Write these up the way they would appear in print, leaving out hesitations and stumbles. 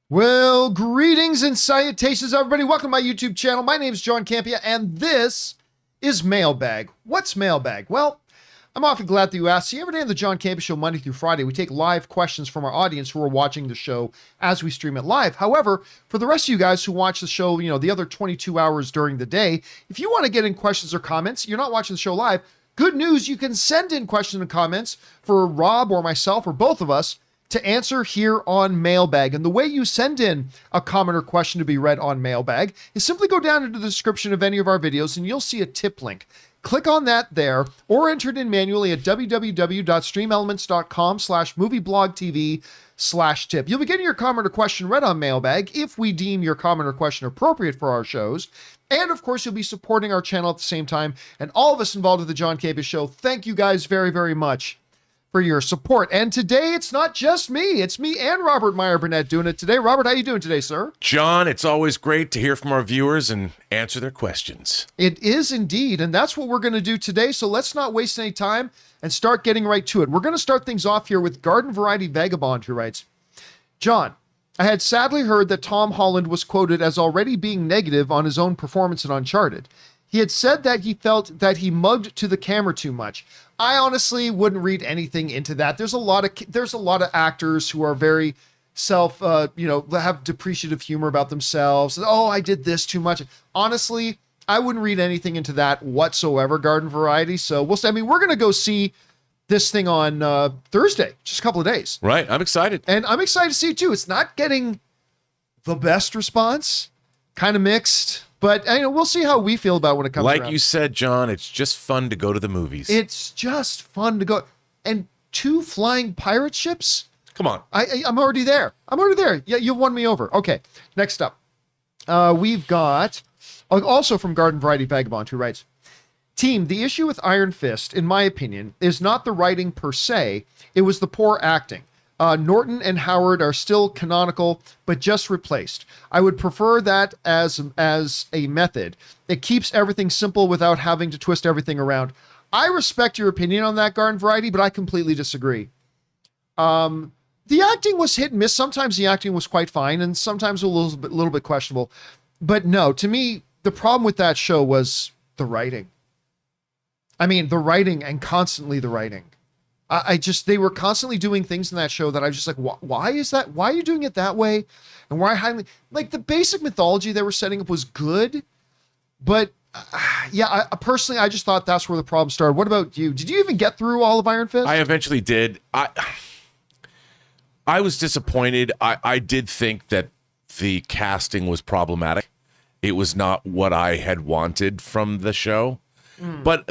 Well, greetings and salutations, everybody. Welcome to my YouTube channel. My name is John Campea, and this is Mailbag. What's Mailbag? Well, I'm often glad that you asked. See, every day on the John Campea Show, Monday through Friday, we take live questions from our audience who are watching the show as we stream it live. However, for the rest of you guys who watch the show, the other 22 hours during the day, if you want to get in questions or comments, you're not watching the show live, good news, you can send in questions and comments for Rob or myself or both of us to answer here on Mailbag. And the way you send in a comment or question to be read on Mailbag is simply go down into the description of any of our videos and you'll see a tip link. Click on that there or enter it in manually at www.streamelements.com/movieblogtv/tip. You'll be getting your comment or question read on Mailbag if we deem your comment or question appropriate for our shows. And of course, you'll be supporting our channel at the same time. And all of us involved with the John Campea Show, thank you guys very, very much for your support. And today, it's not just me. It's me and Robert Meyer Burnett doing it today. Robert, how you doing today, sir? John, it's always great to hear from our viewers and answer their questions. It is indeed, and that's what we're going to do today. So let's not waste any time and start getting right to it. We're going to start things off here with Garden Variety Vagabond, who writes, John, I had sadly heard that Tom Holland was quoted as already being negative on his own performance in Uncharted. He had said that he felt that he mugged to the camera too much. I honestly wouldn't read anything into that. There's a lot of actors who are very have depreciative humor about themselves. Oh, I did this too much. Honestly, I wouldn't read anything into that whatsoever, Garden Variety. So we'll see. I mean, we're going to go see this thing on Thursday, just a couple of days. Right. I'm excited. And I'm excited to see it too. It's not getting the best response, kind of mixed. But we'll see how we feel about it when it comes around. Like you said, John, it's just fun to go to the movies. It's just fun to go. And 2 flying pirate ships? Come on. I'm already there. Yeah, you won me over. Okay, next up. We've got, also from Garden Variety Vagabond, who writes, Team, the issue with Iron Fist, in my opinion, is not the writing per se. It was the poor acting. Norton and Howard are still canonical, but just replaced. I would prefer that as a method. It keeps everything simple without having to twist everything around. I respect your opinion on that, Garden Variety, but I completely disagree. The acting was hit and miss. Sometimes the acting was quite fine, and sometimes a little bit questionable. But no, to me, the problem with that show was the writing. I mean, the writing and constantly the writing. They were constantly doing things in that show that I was just like, why is that? Why are you doing it that way? And why like the basic mythology they were setting up was good, but personally, I just thought that's where the problem started. What about you? Did you even get through all of Iron Fist? I eventually did. I was disappointed. I did think that the casting was problematic. It was not what I had wanted from the show, but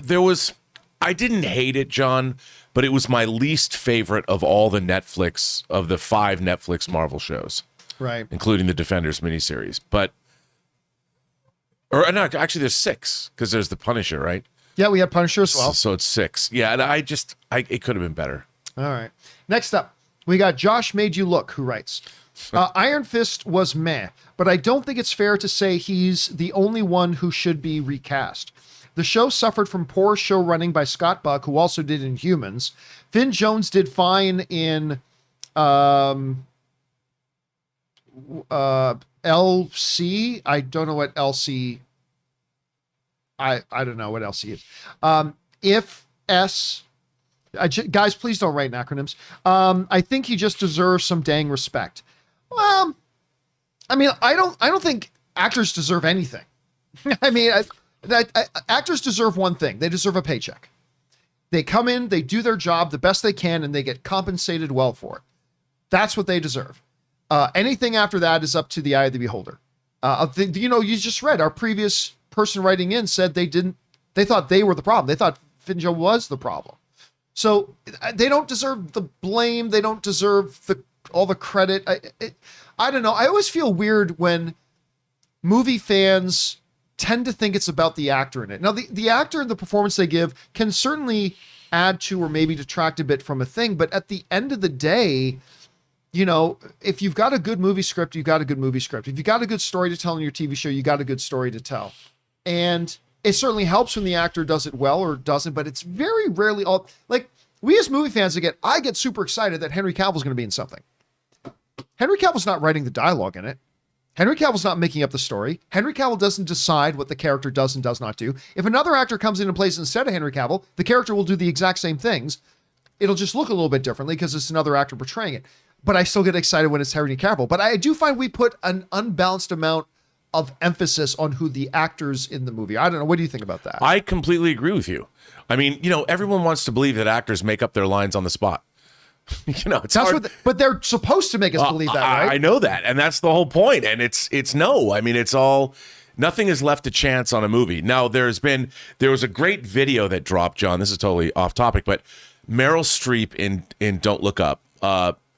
I didn't hate it, John, but it was my least favorite of all the 5 Netflix Marvel shows. Right. Including the Defenders miniseries. Actually there's 6, because there's the Punisher, right? Yeah, we have Punisher as well. So it's 6. Yeah, and it could have been better. All right. Next up, we got Josh Made You Look, who writes, Iron Fist was meh, but I don't think it's fair to say he's the only one who should be recast. The show suffered from poor show running by Scott Buck, who also did Inhumans. Finn Jones did fine in LC. I don't know what LC. I don't know what LC is. If S. Guys, please don't write acronyms. I think he just deserves some dang respect. Well, I mean, I don't think actors deserve anything. I mean, actors deserve one thing. They deserve a paycheck. They come in, they do their job the best they can, and they get compensated well for it. That's what they deserve. Anything after that is up to the eye of the beholder. You just read our previous person writing in said they thought they were the problem. They thought Finn Jones was the problem. So they don't deserve the blame. They don't deserve all the credit. I don't know. I always feel weird when movie fans tend to think it's about the actor in it. Now, the actor and the performance they give can certainly add to or maybe detract a bit from a thing, but at the end of the day, if you've got a good movie script, you've got a good movie script. If you've got a good story to tell in your TV show, you got a good story to tell. And it certainly helps when the actor does it well or doesn't, but it's very rarely we as movie fans, I get super excited that Henry Cavill's going to be in something. Henry Cavill's not writing the dialogue in it. Henry Cavill's not making up the story. Henry Cavill doesn't decide what the character does and does not do. If another actor comes in and plays instead of Henry Cavill, the character will do the exact same things. It'll just look a little bit differently because it's another actor portraying it. But I still get excited when it's Henry Cavill. But I do find we put an unbalanced amount of emphasis on who the actors in the movie. I don't know. What do you think about that? I completely agree with you. I mean, everyone wants to believe that actors make up their lines on the spot. It's hard. But they're supposed to make us believe that, right? I know that, and that's the whole point. And it's no. I mean, it's all. Nothing is left to chance on a movie. Now, there was a great video that dropped, John. This is totally off topic, but Meryl Streep in Don't Look Up.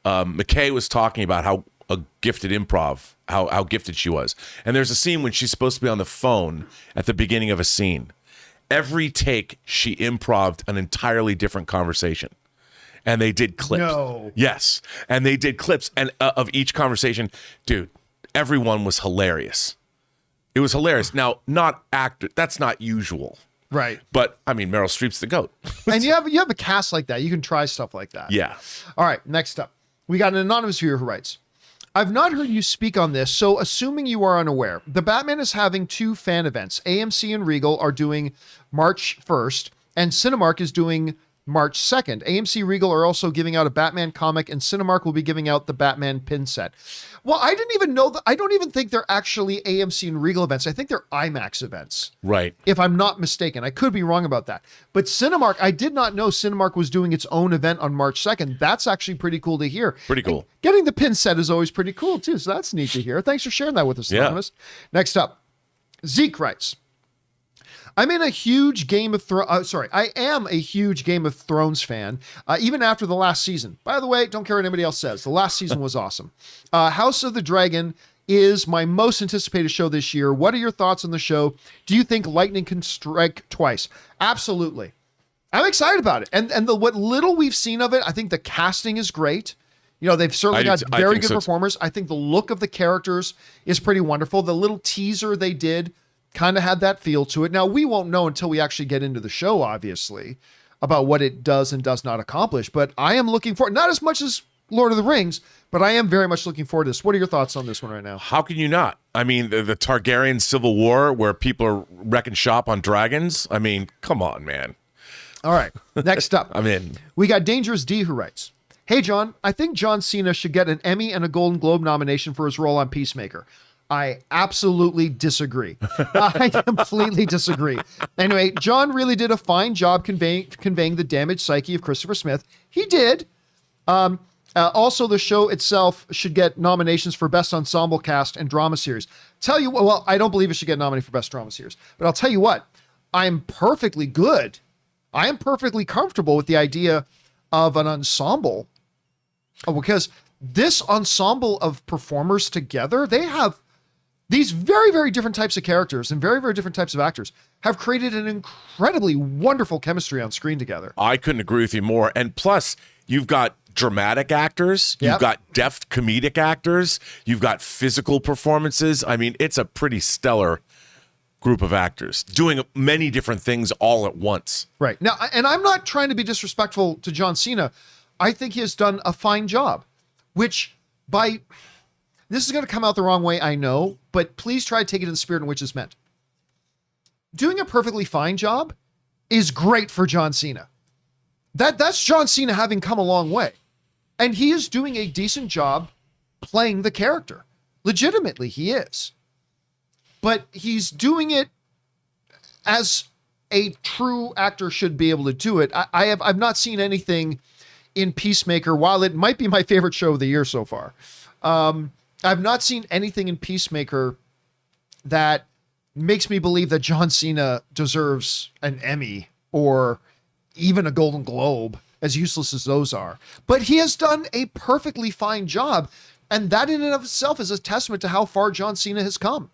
McKay was talking about how a gifted improv, how gifted she was. And there's a scene when she's supposed to be on the phone at the beginning of a scene. Every take, she improv'd an entirely different conversation. And they did clips. No. Yes. And they did clips and of each conversation. Dude, everyone was hilarious. It was hilarious. Now, not actor. That's not usual. Right. But, I mean, Meryl Streep's the GOAT. And you have a cast like that. You can try stuff like that. Yeah. All right, next up. We got an anonymous viewer who writes, I've not heard you speak on this, so assuming you are unaware, the Batman is having 2 fan events. AMC and Regal are doing March 1st, and Cinemark is doing March 2nd. AMC Regal are also giving out a Batman comic, and Cinemark will be giving out the Batman pin set. Well, I didn't even know that. I don't even think they're actually AMC and Regal events. I think they're IMAX events. Right. If I'm not mistaken. I could be wrong about that. But Cinemark, I did not know Cinemark was doing its own event on March 2nd. That's actually pretty cool to hear. Pretty cool. And getting the pin set is always pretty cool, too. So that's neat to hear. Thanks for sharing that with us, Anonymous. Next up, Zeke writes, I am a huge Game of Thrones fan, even after the last season. By the way, don't care what anybody else says. The last season was awesome. House of the Dragon is my most anticipated show this year. What are your thoughts on the show? Do you think lightning can strike twice? Absolutely. I'm excited about it. And what little we've seen of it, I think the casting is great. They've certainly got very good performers. I think the look of the characters is pretty wonderful. The little teaser they did kind of had that feel to it. Now, we won't know until we actually get into the show, obviously, about what it does and does not accomplish. But I am looking forward, not as much as Lord of the Rings, but I am very much looking forward to this. What are your thoughts on this one right now? How can you not? I mean, the Targaryen Civil War where people are wrecking shop on dragons. I mean, come on, man. All right. Next up. I'm in. We got Dangerous D who writes, Hey, John, I think John Cena should get an Emmy and a Golden Globe nomination for his role on Peacemaker. I absolutely disagree. I completely disagree. Anyway, John really did a fine job conveying the damaged psyche of Christopher Smith. He did. Also, the show itself should get nominations for Best Ensemble Cast and Drama Series. Tell you what, well, I don't believe it should get nominated for Best Drama Series, but I'll tell you what, I'm perfectly good. I am perfectly comfortable with the idea of an ensemble because this ensemble of performers together, they have these very, very different types of characters and very, very different types of actors have created an incredibly wonderful chemistry on screen together. I couldn't agree with you more. And plus, you've got dramatic actors, you've got deft comedic actors, you've got physical performances. I mean, it's a pretty stellar group of actors doing many different things all at once. Right. Now, and I'm not trying to be disrespectful to John Cena. I think he has done a fine job, which this is going to come out the wrong way, I know, but please try to take it in the spirit in which it's meant. Doing a perfectly fine job is great for John Cena. That's John Cena having come a long way. And he is doing a decent job playing the character. Legitimately, he is. But he's doing it as a true actor should be able to do it. I've not seen anything in Peacemaker, while it might be my favorite show of the year so far. I've not seen anything in Peacemaker that makes me believe that John Cena deserves an Emmy or even a Golden Globe, as useless as those are. But he has done a perfectly fine job, and that in and of itself is a testament to how far John Cena has come.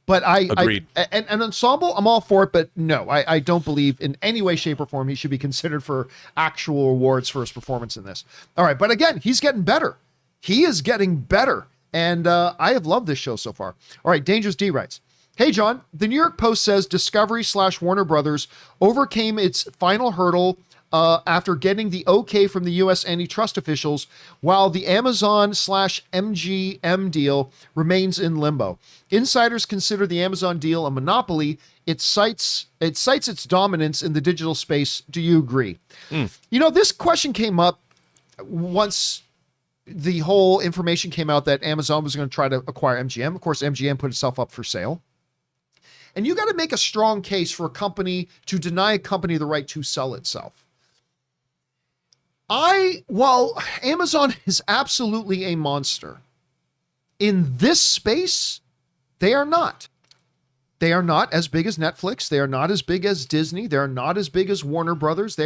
But Agreed. An ensemble, I'm all for it, but no, I don't believe in any way, shape, or form he should be considered for actual awards for his performance in this. All right, but again, he's getting better. He is getting better. And I have loved this show so far. All right, Dangerous D writes, Hey, John, the New York Post says Discovery/Warner Brothers overcame its final hurdle after getting the okay from the U.S. antitrust officials, while the Amazon/MGM deal remains in limbo. Insiders consider the Amazon deal a monopoly. It cites its dominance in the digital space. Do you agree? You know, this question came up once the whole information came out that Amazon was going to try to acquire MGM. Of course, MGM put itself up for sale. And you got to make a strong case for a company to deny a company the right to sell itself. While Amazon is absolutely a monster, in this space, they are not. They are not as big as Netflix. They are not as big as Disney. They're not as big as Warner Brothers.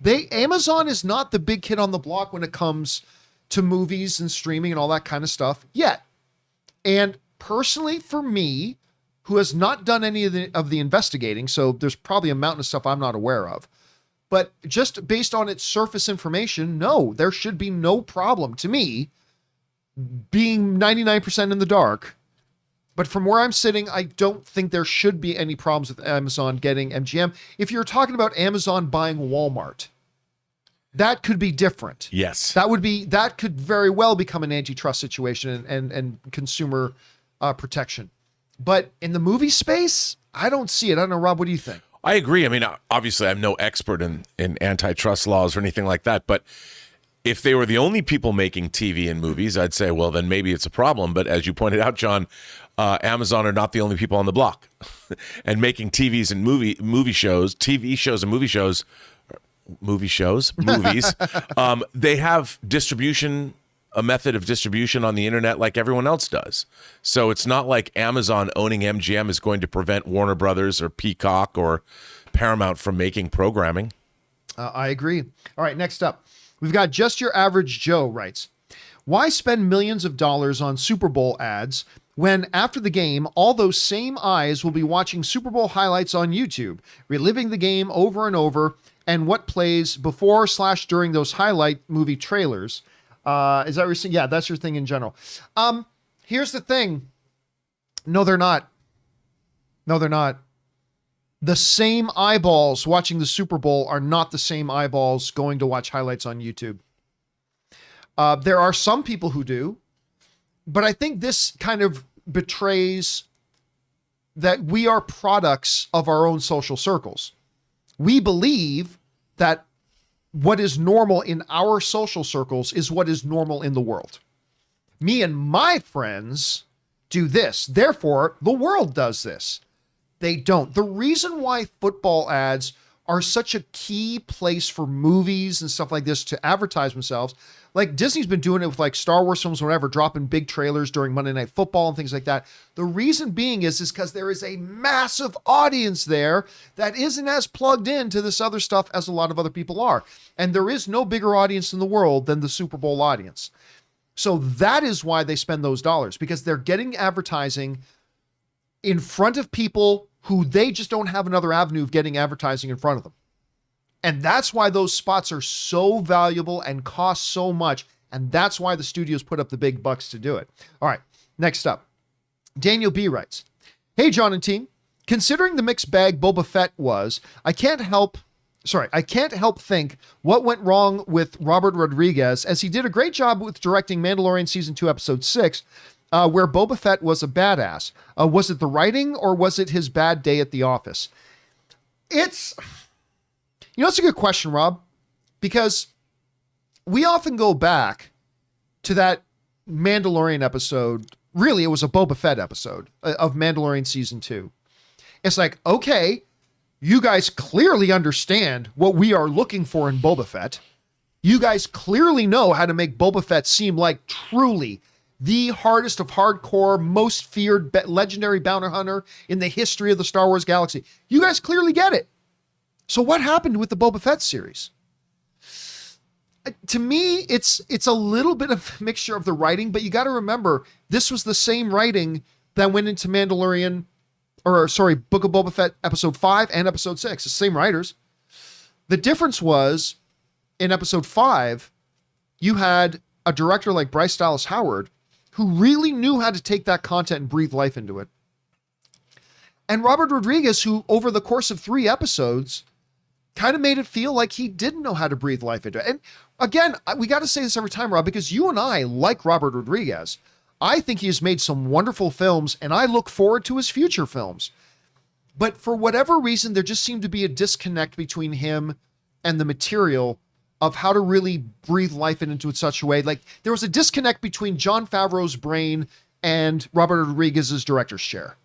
Amazon is not the big kid on the block when it comes to movies and streaming and all that kind of stuff yet. And personally, for me, who has not done any of the investigating, so there's probably a mountain of stuff I'm not aware of, but just based on its surface information, no, there should be no problem to me being 99% in the dark. But from where I'm sitting, I don't think there should be any problems with Amazon getting MGM. If you're talking about Amazon buying Walmart, that could be different. Yes. That could very well become an antitrust situation and consumer protection. But in the movie space, I don't see it. I don't know, Rob, what do you think? I agree. I mean, obviously, I'm no expert in antitrust laws or anything like that. But if they were the only people making TV and movies, I'd say, well, then maybe it's a problem. But as you pointed out, John, Amazon are not the only people on the block. And making movies, they have distribution, a method of distribution on the internet like everyone else does. So it's not like Amazon owning MGM is going to prevent Warner Brothers or Peacock or Paramount from making programming. I agree. All right, next up, we've got Just Your Average Joe writes, why spend millions of dollars on Super Bowl ads when after the game, all those same eyes will be watching Super Bowl highlights on YouTube, reliving the game over and over, and what plays before/during those highlight movie trailers? Is that what you're saying? Yeah, that's your thing in general. Here's the thing. No, they're not. No, they're not. The same eyeballs watching the Super Bowl are not the same eyeballs going to watch highlights on YouTube. There are some people who do, but I think this kind of betrays that we are products of our own social circles. We believe that what is normal in our social circles is what is normal in the world. Me and my friends do this. Therefore, the world does this. They don't. The reason why football ads are such a key place for movies and stuff like this to advertise themselves, like Disney's been doing it with like Star Wars films, whatever, dropping big trailers during Monday Night Football and things like that. The reason being is because there is a massive audience there that isn't as plugged into this other stuff as a lot of other people are. And there is no bigger audience in the world than the Super Bowl audience. So that is why they spend those dollars, because they're getting advertising in front of people who they just don't have another avenue of getting advertising in front of them. And that's why those spots are so valuable and cost so much. And that's why the studios put up the big bucks to do it. All right, next up. Daniel B. writes, hey, John and team, considering the mixed bag Boba Fett was, I can't help think what went wrong with Robert Rodriguez, as he did a great job with directing Mandalorian Season 2, Episode 6, where Boba Fett was a badass. Was it the writing or was it his bad day at the office? It's a good question, Rob, because we often go back to that Mandalorian episode. Really, it was a Boba Fett episode of Mandalorian Season 2. It's like, okay, you guys clearly understand what we are looking for in Boba Fett. You guys clearly know how to make Boba Fett seem like truly the hardest of hardcore, most feared legendary bounty hunter in the history of the Star Wars galaxy. You guys clearly get it. So what happened with the Boba Fett series? To me, it's a little bit of a mixture of the writing, but you got to remember, this was the same writing that went into Book of Boba Fett Episode 5 and Episode 6. The same writers. The difference was, in Episode 5, you had a director like Bryce Dallas Howard who really knew how to take that content and breathe life into it. And Robert Rodriguez, who over the course of 3 episodes kind of made it feel like he didn't know how to breathe life into it. And again, we got to say this every time, Rob, because you and I like Robert Rodriguez. I think he has made some wonderful films, and I look forward to his future films. But for whatever reason, there just seemed to be a disconnect between him and the material of how to really breathe life into it such a way. Like, there was a disconnect between Jon Favreau's brain and Robert Rodriguez's director's chair.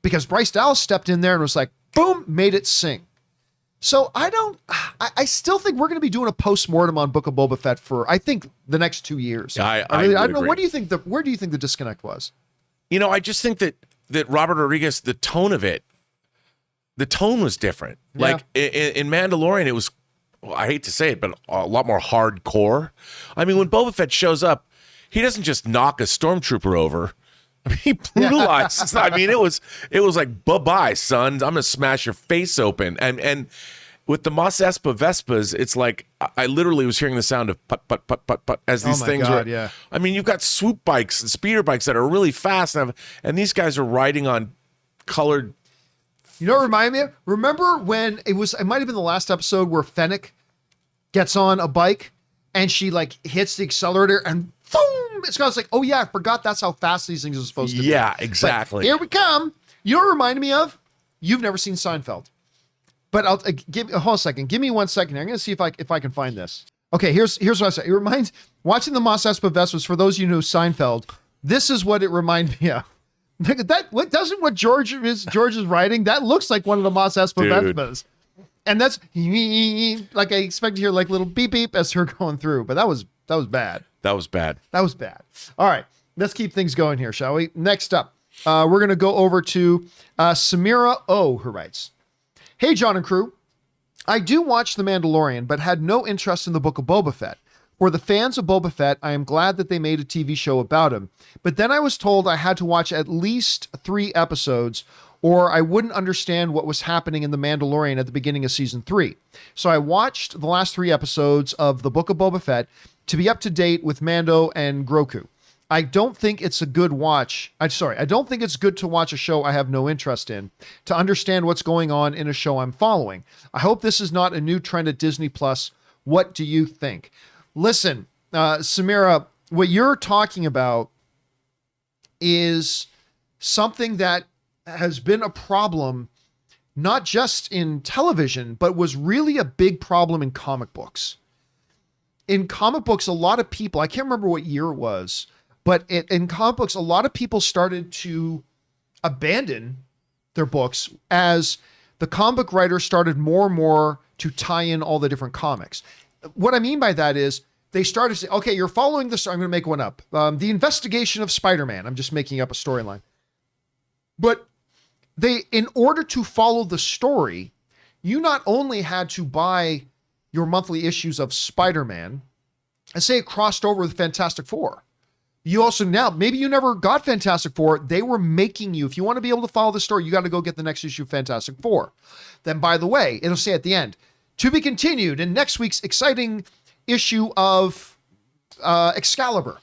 Because Bryce Dallas stepped in there and was like, boom, made it sing. So I still think we're going to be doing a post-mortem on Book of Boba Fett for, I think, the next 2 years. I don't know. What do you think? Where do you think the disconnect was? I just think that Robert Rodriguez, the tone of it, the tone was different. Yeah. Like in Mandalorian, it was, well, I hate to say it, but a lot more hardcore. I mean, when Boba Fett shows up, he doesn't just knock a stormtrooper over. I mean, he brutalized. I mean, it was like, bye-bye, son. I'm gonna smash your face open. And with the Mos Espa Vespas, it's like I literally was hearing the sound of put put put put put as these things were. Yeah. I mean, you've got swoop bikes and speeder bikes that are really fast, and these guys are riding on colored. You know what it reminded me of? Remember when it might have been the last episode where Fennec gets on a bike and she like hits the accelerator and boom! It's like, oh yeah, I forgot that's how fast these things are supposed to be. Yeah, exactly. But here we come. You know what it reminded me of? You've never seen Seinfeld. But I'll hold on a second. Give me 1 second here. I'm going to see if I can find this. Okay, here's what I said. It reminds, watching the Mos Espa Vespas, for those of you who know Seinfeld, this is what it reminded me of. What doesn't what George is writing? That looks like one of the Mos Espa Vespas. And that's like I expect to hear like little beep beep as her going through. But that was bad. That was bad. That was bad. All right, let's keep things going here, shall we? Next up, we're going to go over to Samira O, who writes, "Hey, John and crew. I do watch The Mandalorian, but had no interest in the Book of Boba Fett. For the fans of Boba Fett, I am glad that they made a TV show about him. But then I was told I had to watch at least 3 episodes or I wouldn't understand what was happening in The Mandalorian at the beginning of season 3. So I watched the last 3 episodes of the Book of Boba Fett to be up to date with Mando and Grogu. I don't think it's a good watch. I don't think it's good to watch a show I have no interest in to understand what's going on in a show I'm following. I hope this is not a new trend at Disney Plus. What do you think?" Listen, Samira, what you're talking about is something that has been a problem, not just in television, but was really a big problem in comic books. In comic books, a lot of people, I can't remember what year it was, but in comic books, a lot of people started to abandon their books as the comic book writers started more and more to tie in all the different comics. What I mean by that is they started to say, okay, you're following this. I'm going to make one up. The Investigation of Spider-Man. I'm just making up a storyline. But in order to follow the story, you not only had to buy your monthly issues of Spider-Man and say it crossed over with Fantastic Four. You also now, maybe you never got Fantastic Four. They were making you, if you want to be able to follow the story, you got to go get the next issue of Fantastic Four. Then, by the way, it'll say at the end, to be continued in next week's exciting issue of Excalibur.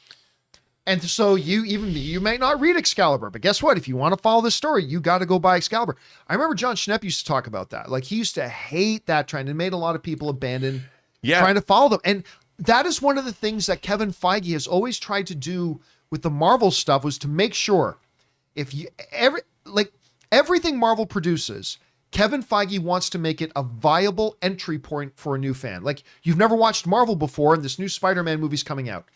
And so you may not read Excalibur, but guess what? If you want to follow this story, you got to go buy Excalibur. I remember John Schnepp used to talk about that. Like, he used to hate that trend and made a lot of people abandon trying to follow them. And that is one of the things that Kevin Feige has always tried to do with the Marvel stuff, was to make sure everything Marvel produces, Kevin Feige wants to make it a viable entry point for a new fan. Like, you've never watched Marvel before and this new Spider-Man movie's coming out.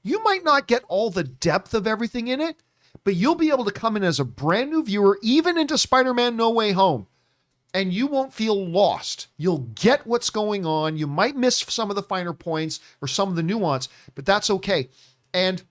You might not get all the depth of everything in it, but you'll be able to come in as a brand new viewer, even into Spider-Man No Way Home, and you won't feel lost. You'll get what's going on. You might miss some of the finer points or some of the nuance, but that's okay. And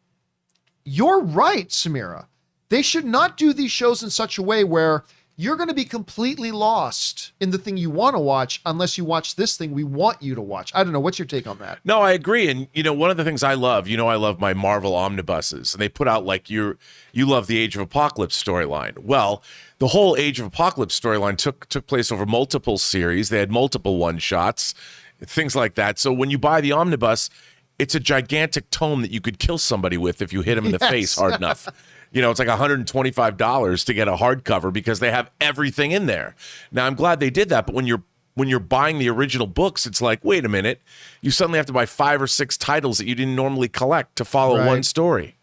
you're right, Samira. They should not do these shows in such a way where you're going to be completely lost in the thing you want to watch unless you watch this thing we want you to watch. I don't know. What's your take on that? No, I agree. And, one of the things I love, I love my Marvel omnibuses. And they put out, like, you love the Age of Apocalypse storyline. Well, the whole Age of Apocalypse storyline took place over multiple series. They had multiple one-shots, things like that. So when you buy the omnibus, it's a gigantic tome that you could kill somebody with if you hit him in the face hard enough. It's like $125 to get a hardcover because they have everything in there. Now, I'm glad they did that, but when you're when you're buying the original books, it's like, wait a minute, you suddenly have to buy 5 or 6 titles that you didn't normally collect to follow one story.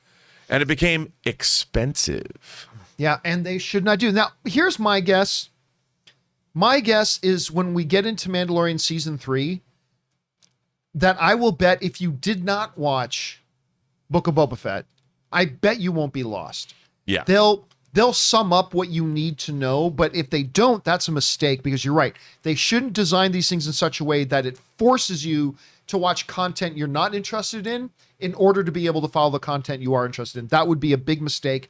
And it became expensive. Yeah, and they should not do. Now, here's my guess. My guess is when we get into Mandalorian season 3, that I will bet if you did not watch Book of Boba Fett, I bet you won't be lost. Yeah. They'll sum up what you need to know, but if they don't, that's a mistake, because you're right. They shouldn't design these things in such a way that it forces you to watch content you're not interested in order to be able to follow the content you are interested in. That would be a big mistake.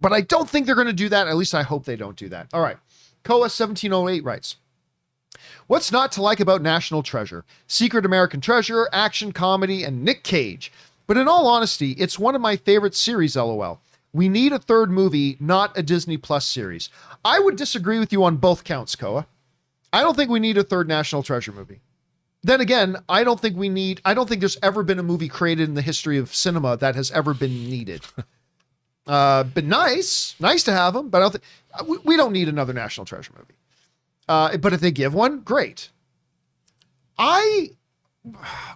But I don't think they're going to do that. At least I hope they don't do that. All right. Koa1708 writes, what's not to like about National Treasure? Secret American Treasure, action, comedy, and Nick Cage. But in all honesty, it's one of my favorite series, LOL. We need a third movie, not a Disney Plus series. I would disagree with you on both counts, Koa. I don't think we need a third National Treasure movie. Then again, I don't think there's ever been a movie created in the history of cinema that has ever been needed. But nice to have them, but I don't think we don't need another National Treasure movie. But if they give one, great. I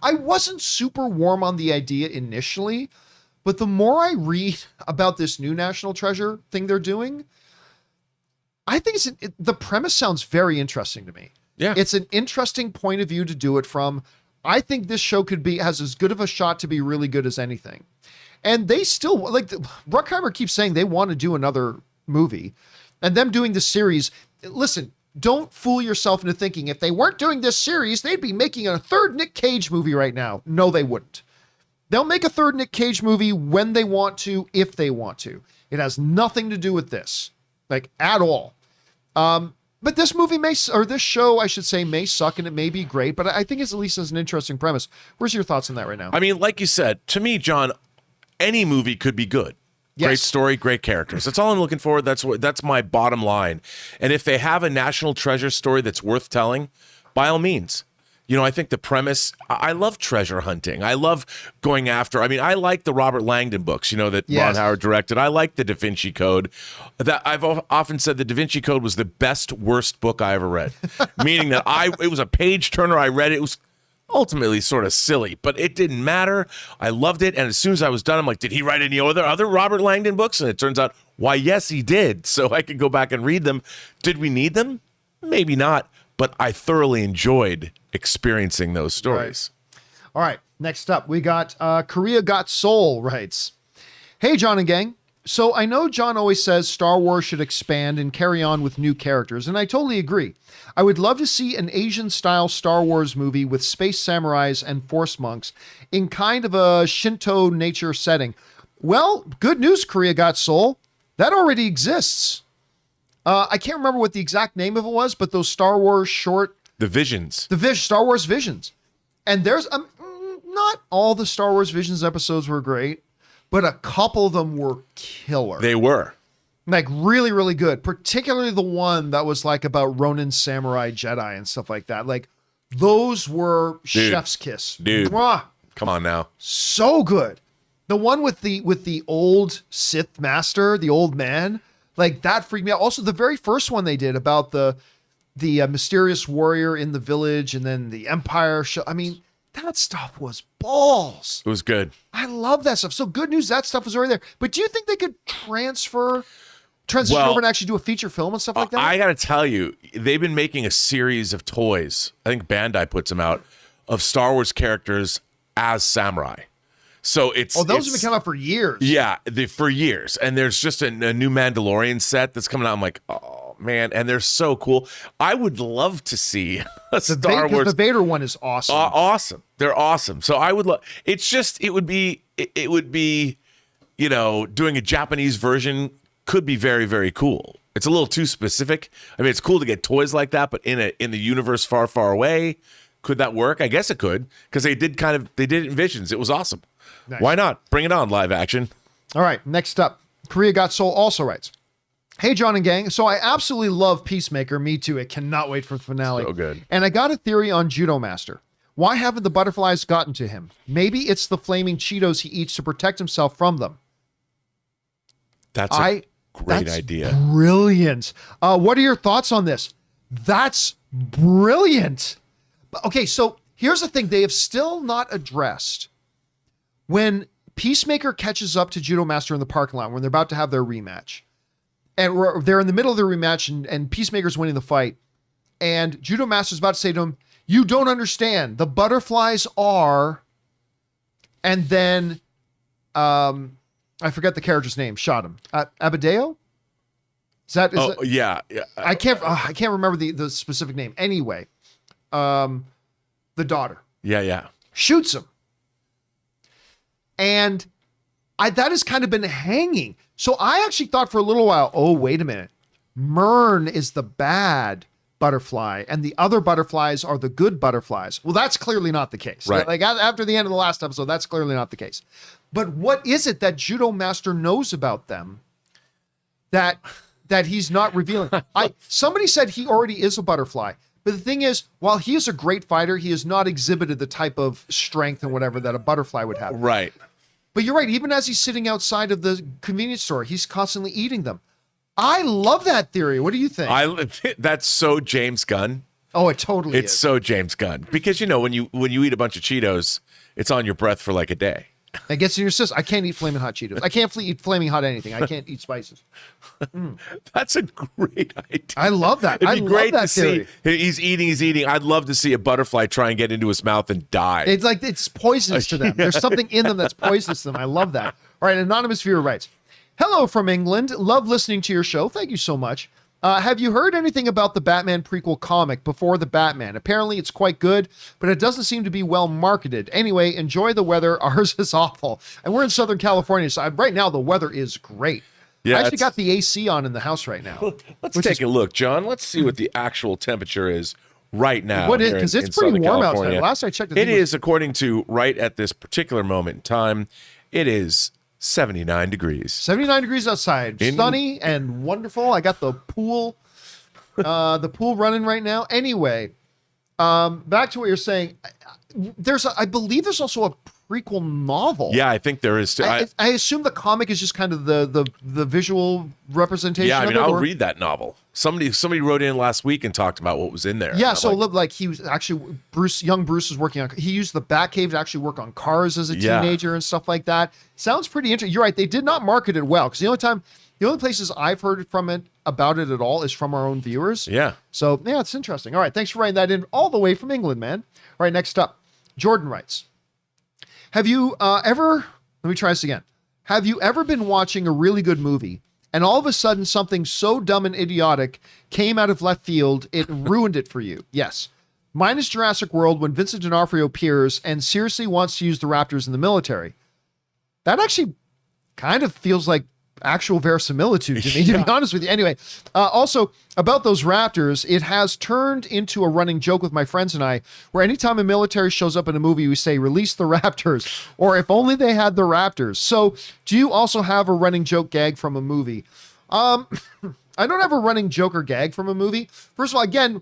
wasn't super warm on the idea initially, but the more I read about this new National Treasure thing they're doing, I think the premise sounds very interesting to me. Yeah. It's an interesting point of view to do it from. I think this show has as good of a shot to be really good as anything. And they still, like, Bruckheimer keeps saying they want to do another movie. And them doing the series, listen, don't fool yourself into thinking if they weren't doing this series, they'd be making a third Nick Cage movie right now. No, they wouldn't. They'll make a third Nick Cage movie when they want to, if they want to. It has nothing to do with this, like, at all. But this movie this show, I should say, may suck and it may be great, but I think it's at least as an interesting premise. Where's your thoughts on that right now? I mean, like you said, to me, John, any movie could be good. Yes. Great story, great characters. That's all I'm looking for. That's my bottom line. And if they have a National Treasure story that's worth telling, by all means. You know, I think the premise, I love treasure hunting. I love going after, I like the Robert Langdon books, that Ron Howard directed. I like the Da Vinci Code. That I've often said the Da Vinci Code was the best, worst book I ever read. Meaning that it was a page turner. I read it. It was ultimately sort of silly, but it didn't matter. I loved it. And as soon as I was done, I'm like, did he write any other Robert Langdon books? And it turns out, why, yes, he did. So I could go back and read them. Did we need them? Maybe not. But I thoroughly enjoyed experiencing those stories. Right. All right. Next up, we got Korea Got Soul writes, hey, John and gang. So I know John always says Star Wars should expand and carry on with new characters, and I totally agree. I would love to see an Asian-style Star Wars movie with space samurais and force monks in kind of a Shinto nature setting. Well, good news, Korea Got Soul. That already exists. I can't remember what the exact name of it was, but those Star Wars short... The Visions. Star Wars Visions. And there's... not all the Star Wars Visions episodes were great, but a couple of them were killer. They were. Like, really, really good. Particularly the one that was, like, about Ronin Samurai Jedi and stuff like that. Like, those were chef's kiss. Dude. Mwah! Come on now. So good. The one with the old Sith master, the old man... Like, that freaked me out. Also, the very first one they did about the mysterious warrior in the village and then the Empire show. I mean, that stuff was balls. It was good. I love that stuff. So good news, that stuff was already there. But do you think they could transition over and actually do a feature film and stuff like that? I got to tell you, they've been making a series of toys. I think Bandai puts them out of Star Wars characters as samurai. So those have been coming out for years. Yeah, for years. And there's just a new Mandalorian set that's coming out. I'm like, oh man, and they're so cool. I would love to see a Star Wars. The Vader one is awesome. Awesome. They're awesome. So I would love. It would be, doing a Japanese version could be very, very cool. It's a little too specific. I mean, it's cool to get toys like that, but in the universe far, far away, could that work? I guess it could, because they did it in Visions. It was awesome. Nice. Why not? Bring it on, live action. All right, next up, Korea Got Soul also writes, hey, John and gang. So I absolutely love Peacemaker. Me too. I cannot wait for the finale. So good. And I got a theory on Judo Master. Why haven't the butterflies gotten to him? Maybe it's the flaming Cheetos he eats to protect himself from them. That's a great idea. Brilliant. What are your thoughts on this? That's Brilliant. Okay, so here's the thing. They have still not addressed when Peacemaker catches up to Judo Master in the parking lot when they're about to have their rematch. And they're in the middle of the rematch and Peacemaker's winning the fight. And Judo Master's about to say to him, you don't understand. The butterflies are... And then, I forget the character's name. Shot him. Abadeo? Yeah. I can't remember the specific name. Anyway, the daughter. Yeah. Shoots him. And that has kind of been hanging. So I actually thought for a little while, oh, wait a minute. Myrn is the bad butterfly and the other butterflies are the good butterflies. Well, that's clearly not the case. Right. Like after the end of the last episode, that's clearly not the case. But what is it that Judo Master knows about them that he's not revealing? Somebody said he already is a butterfly. But the thing is, while he is a great fighter, he has not exhibited the type of strength and whatever that a butterfly would have. Right. But you're right. Even as he's sitting outside of the convenience store, he's constantly eating them. I love that theory. What do you think? That's so James Gunn. Oh, it totally is. It's so James Gunn. Because, when you eat a bunch of Cheetos, it's on your breath for like a day. It gets in your system. I can't eat flaming hot Cheetos. I can't eat flaming hot anything. I can't eat spices. That's a great idea. I love that. It'd be great to theory. see. He's eating. I'd love to see a butterfly try and get into his mouth and die. It's like it's poisonous to them. There's something in them that's poisonous to them. I love that. All right, anonymous viewer writes, hello from England. Love listening to your show. Thank you so much. Have you heard anything about the Batman prequel comic Before the Batman? Apparently it's quite good, but it doesn't seem to be well marketed. Anyway, enjoy the weather. Ours is awful. And we're in Southern California, so right now the weather is great. Yeah, I actually got the AC on in the house right now. Let's take a look, John. Let's see what the actual temperature is right now. What is, because it's pretty warm outside. Last I checked, it is, according to right at this particular moment in time, it is 79 degrees. 79 degrees outside. Sunny and wonderful. I got the pool running right now. Anyway, back to what you're saying. I believe there's also a prequel novel. Yeah, I think there is too. I assume the comic is just kind of the visual representation. Yeah, I mean, of it, I'll read that novel. Somebody wrote in last week and talked about what was in there. Yeah, so like he was actually young Bruce was working on. He used the Batcave to actually work on cars as a teenager and stuff like that. Sounds pretty interesting. You're right; they did not market it well because the only places I've heard about it at all is from our own viewers. Yeah. So yeah, it's interesting. All right, thanks for writing that in all the way from England, man. All right, next up, Jordan writes. Have you ever, let me try this again. Have you ever been watching a really good movie and all of a sudden something so dumb and idiotic came out of left field, it ruined it for you? Yes. Mine is Jurassic World when Vincent D'Onofrio appears and seriously wants to use the Raptors in the military. That actually kind of feels like actual verisimilitude to me, to be honest with you. Anyway, also about those Raptors, it has turned into a running joke with my friends and I, where anytime a military shows up in a movie, we say, release the Raptors, or if only they had the Raptors. So do you also have a running joke gag from a movie? I don't have a running joke or gag from a movie. First of all, again,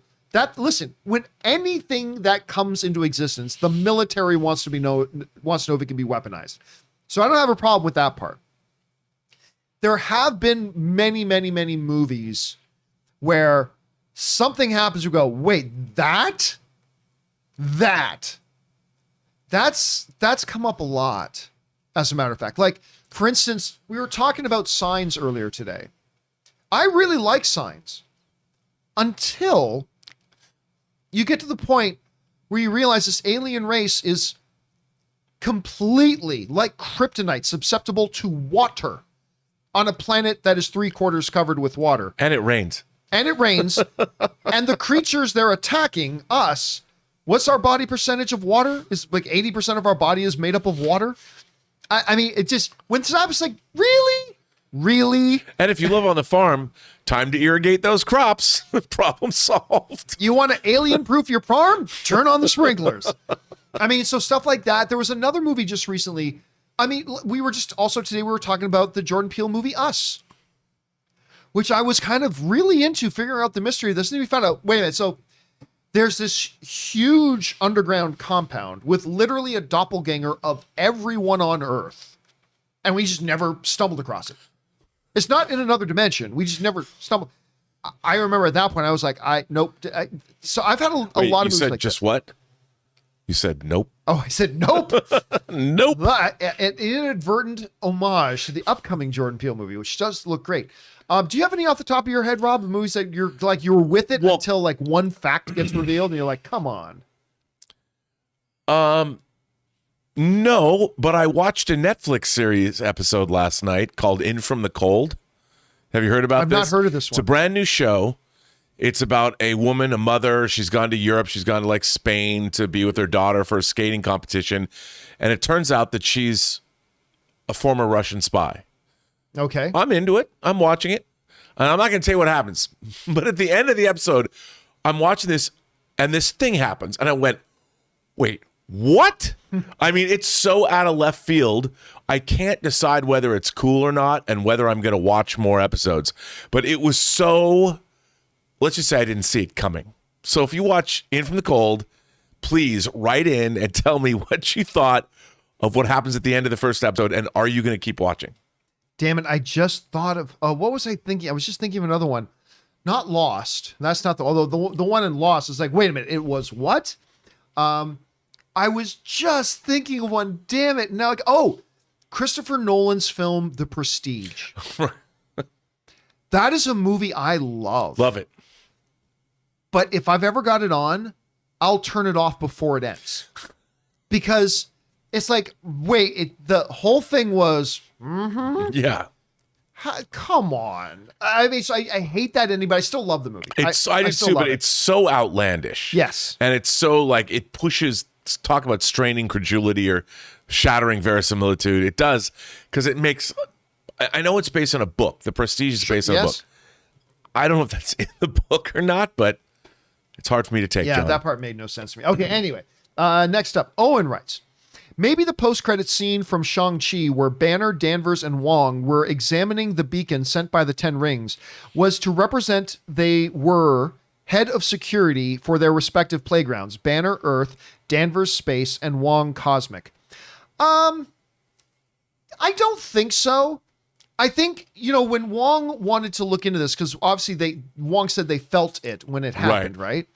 listen, when anything that comes into existence, the military wants to know if it can be weaponized. So I don't have a problem with that part. There have been many, many, many movies where something happens, you go, wait, that's come up a lot, as a matter of fact. Like, for instance, we were talking about Signs earlier today. I really like Signs until you get to the point where you realize this alien race is completely, like kryptonite, susceptible to water on a planet that is 3/4 covered with water. And it rains. And the creatures they're attacking us, what's our body percentage of water? Is like 80% of our body is made up of water. I mean, it just, when it's happens, like, really? Really? And if you live on the farm, time to irrigate those crops. Problem solved. You want to alien-proof your farm? Turn on the sprinklers. I mean, so stuff like that. There was another movie just recently. I mean, we were talking about the Jordan Peele movie, Us, which I was kind of really into figuring out the mystery of this. And we found out, wait a minute. So there's this huge underground compound with literally a doppelganger of everyone on Earth. And we just never stumbled across it. It's not in another dimension. We just never stumbled. I remember at that point, I was like, nope. So I've had a Wait, lot you of movies said like just that. what? You said nope. Oh, I said nope. Nope. An inadvertent homage to the upcoming Jordan Peele movie, which does look great. Do you have any off the top of your head, Rob, of movies that you're like you were with it until like one fact gets revealed and you're like, come on? No, but I watched a Netflix series episode last night called In From the Cold. Have you heard about this? I've not heard of this one. It's a brand new show. It's about a woman, a mother. She's gone to Europe. She's gone to like Spain to be with her daughter for a skating competition. And it turns out that she's a former Russian spy. Okay. I'm into it. I'm watching it. And I'm not going to tell you what happens. But at the end of the episode, I'm watching this and this thing happens. And I went, wait, what? I mean, it's so out of left field. I can't decide whether it's cool or not and whether I'm going to watch more episodes. But it was so, let's just say I didn't see it coming. So if you watch In From the Cold, please write in and tell me what you thought of what happens at the end of the first episode. And are you going to keep watching? Damn it. I just thought of, what was I thinking? I was just thinking of another one. Not Lost. That's not although the one in Lost is like, wait a minute. It was what? I was just thinking of one. Damn it. Now, like, Christopher Nolan's film, The Prestige. That is a movie I love. Love it. But if I've ever got it on, I'll turn it off before it ends. Because it's like, wait, the whole thing was, Yeah. come on. I mean, so I hate that ending, but I still love the movie. I do too, but it's so outlandish. Yes. And it's so like, it pushes, talk about straining credulity or shattering verisimilitude. It does, because it makes, I know it's based on a book. The Prestige is based on a book. I don't know if that's in the book or not, but it's hard for me to take. Yeah, John. that part made no sense to me. Okay, anyway. Next up, Owen writes, maybe the post-credit scene from Shang-Chi where Banner, Danvers, and Wong were examining the beacon sent by the Ten Rings was to represent they were head of security for their respective playgrounds, Banner Earth, Danvers Space, and Wong Cosmic. I don't think so. I think, when Wong wanted to look into this, because obviously Wong said they felt it when it happened, right?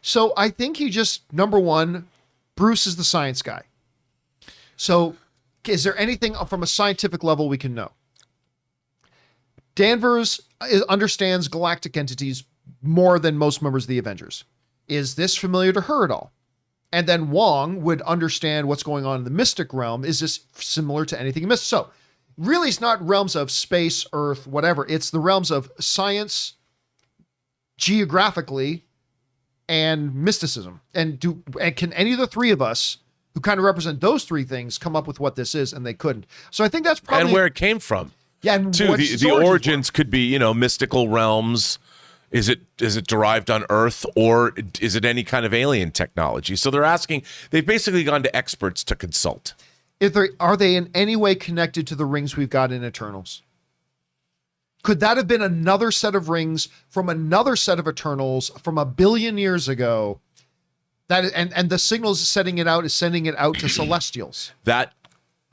So I think he just, number one, Bruce is the science guy. So is there anything from a scientific level we can know? Danvers understands galactic entities more than most members of the Avengers. Is this familiar to her at all? And then Wong would understand what's going on in the mystic realm. Is this similar to anything in mystic? So really, it's not realms of space, Earth, whatever. It's the realms of science, geographically, and mysticism. And can any of the three of us who kind of represent those three things come up with what this is? And they couldn't. So I think that's probably... And where it came from. Yeah, and too, the origins could be, mystical realms. Is it derived on Earth, or is it any kind of alien technology? So they've basically gone to experts to consult. Are they in any way connected to the rings we've got in Eternals? Could that have been another set of rings from another set of Eternals from 1 billion years ago? And the signals sending it out to Celestials. That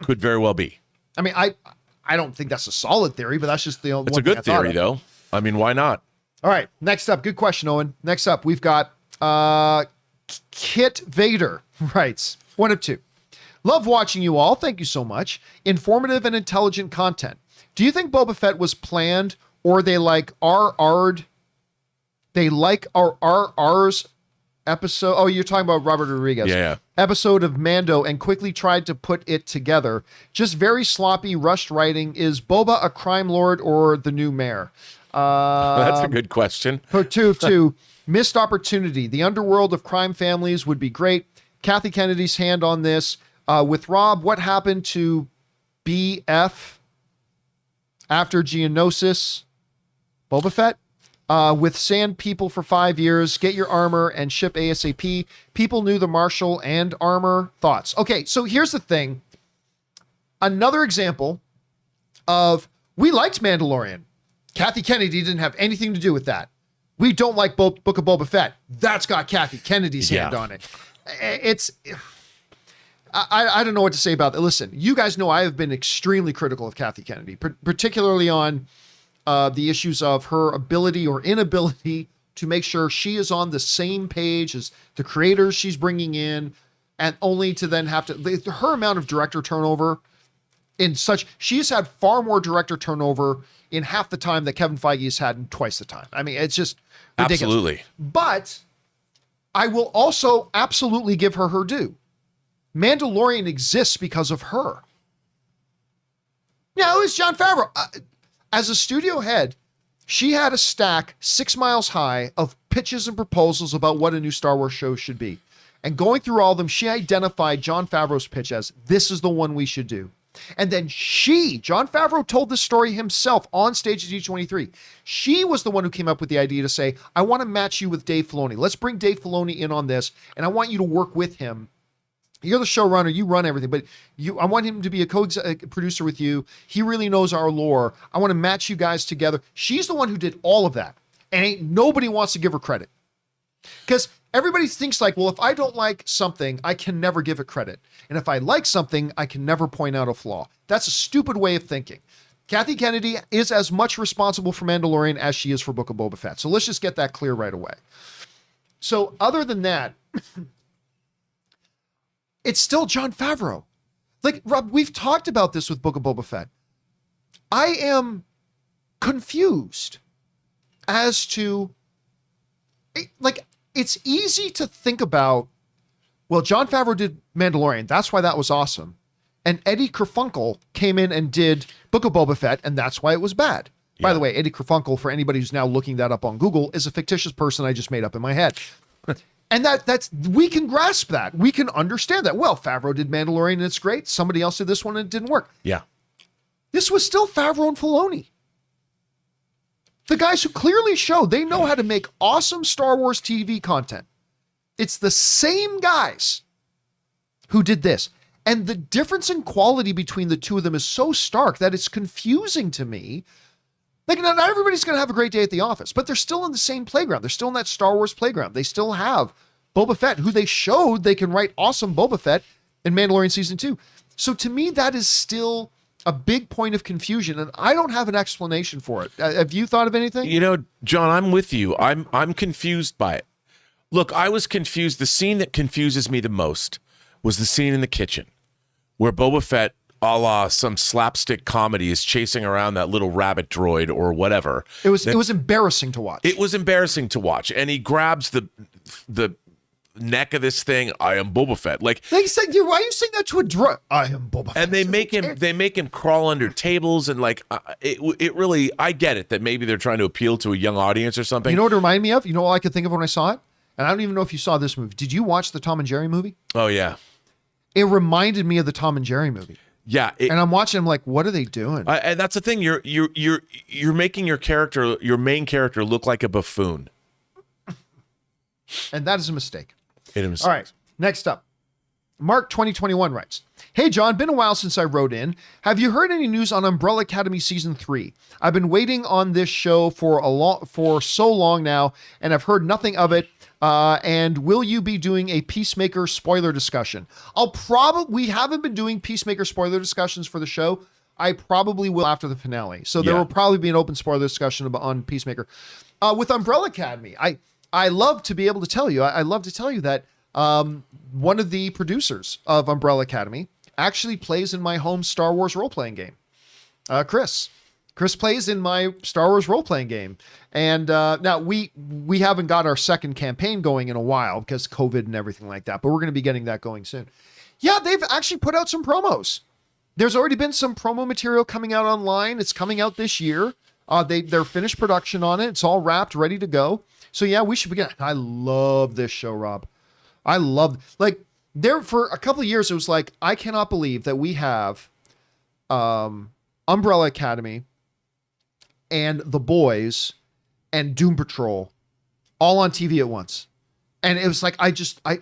could very well be. I mean, I don't think that's a solid theory, but that's just the only. It's a good theory, though. I mean, why not? All right. Next up, good question, Owen. Next up, we've got Kit Vader writes, 1 of 2. Love watching you all. Thank you so much. Informative and intelligent content. Do you think Boba Fett was planned, or they like RR'd? They like RR's episode. Oh, you're talking about Robert Rodriguez. Yeah. Episode of Mando and quickly tried to put it together. Just very sloppy, rushed writing. Is Boba a crime lord or the new mayor? That's a good question. 2 of 2. Missed opportunity. The underworld of crime families would be great. Kathy Kennedy's hand on this. With Rob, what happened to BF after Geonosis? Boba Fett? With Sand People for 5 years. Get your armor and ship ASAP. People knew the Marshal and armor. Thoughts? Okay, so here's the thing. Another example of we liked Mandalorian. Kathy Kennedy didn't have anything to do with that. We don't like Book of Boba Fett. That's got Kathy Kennedy's hand on it. It's... I don't know what to say about that. Listen, you guys know I have been extremely critical of Kathy Kennedy, particularly on the issues of her ability or inability to make sure she is on the same page as the creators she's bringing in, and only to then have to, her amount of director turnover she's had far more director turnover in half the time that Kevin Feige has had in twice the time. I mean, it's just ridiculous. Absolutely. But I will also absolutely give her due. Mandalorian exists because of her. Yeah, it was John Favreau. As a studio head, she had a stack 6 miles high of pitches and proposals about what a new Star Wars show should be. And going through all of them, she identified John Favreau's pitch as, this is the one we should do. And then John Favreau, told this story himself on stage at D23. She was the one who came up with the idea to say, I want to match you with Dave Filoni. Let's bring Dave Filoni in on this, and I want you to work with him. You're the showrunner, you run everything, but I want him to be a co-producer with you. He really knows our lore. I want to match you guys together. She's the one who did all of that. And nobody wants to give her credit. Because everybody thinks like, well, if I don't like something, I can never give it credit. And if I like something, I can never point out a flaw. That's a stupid way of thinking. Kathy Kennedy is as much responsible for Mandalorian as she is for Book of Boba Fett. So let's just get that clear right away. So other than that, it's still John Favreau. Like, Rob, we've talked about this with Book of Boba Fett. I am confused as to, like, it's easy to think about, well, John Favreau did Mandalorian. That's why that was awesome. And Eddie Kerfunkel came in and did Book of Boba Fett, and that's why it was bad. Yeah. By the way, Eddie Kerfunkel, for anybody who's now looking that up on Google, is a fictitious person I just made up in my head. And that's, we can grasp that. We can understand that. Well, Favreau did Mandalorian and it's great. Somebody else did this one and it didn't work. Yeah. This was still Favreau and Filoni. The guys who clearly show they know how to make awesome Star Wars TV content. It's the same guys who did this. And the difference in quality between the two of them is so stark that it's confusing to me. Like, not everybody's going to have a great day at the office, but they're still in the same playground. They're still in that Star Wars playground. They still have Boba Fett, who they showed they can write awesome Boba Fett in Mandalorian Season 2. So to me, that is still a big point of confusion, and I don't have an explanation for it. Have you thought of anything? You know, John, I'm with you. I'm confused by it. Look, I was confused. The scene that confuses me the most was the scene in the kitchen where Boba Fett, a la some slapstick comedy, is chasing around that little rabbit droid or whatever. It was embarrassing to watch. It was embarrassing to watch. And he grabs the neck of this thing. I am Boba Fett. Like, they said, why are you saying that to a droid? I am Boba Fett. And they make him crawl under tables, and like it really, I get it that maybe they're trying to appeal to a young audience or something. You know what it reminded me of? You know all I could think of when I saw it? And I don't even know if you saw this movie. Did you watch the Tom and Jerry movie? Oh yeah. It reminded me of the Tom and Jerry movie. Yeah, and I'm watching. I'm like, what are they doing? And that's the thing. You're making your main character, look like a buffoon, and that is a mistake. It is. All right. Next up, Mark 2021 writes, "Hey John, been a while since I wrote in. Have you heard any news on Umbrella Academy season 3? I've been waiting on this show for so long now, and I've heard nothing of it. And will you be doing a Peacemaker spoiler discussion? We haven't been doing Peacemaker spoiler discussions for the show. I probably will after the finale. So there will probably be an open spoiler discussion on Peacemaker. With Umbrella Academy, I love to be able to tell you, I love to tell you that one of the producers of Umbrella Academy actually plays in my home Star Wars role-playing game. Chris plays in my Star Wars role-playing game. And now we haven't got our second campaign going in a while because COVID and everything like that, but we're going to be getting that going soon. Yeah, they've actually put out some promos. There's already been some promo material coming out online. It's coming out this year. They're finished production on it. It's all wrapped, ready to go. So yeah, we should begin. I love this show, Rob. I love, like, there for a couple of years, it was like, I cannot believe that we have Umbrella Academy and The Boys and Doom Patrol all on TV at once. And it was like,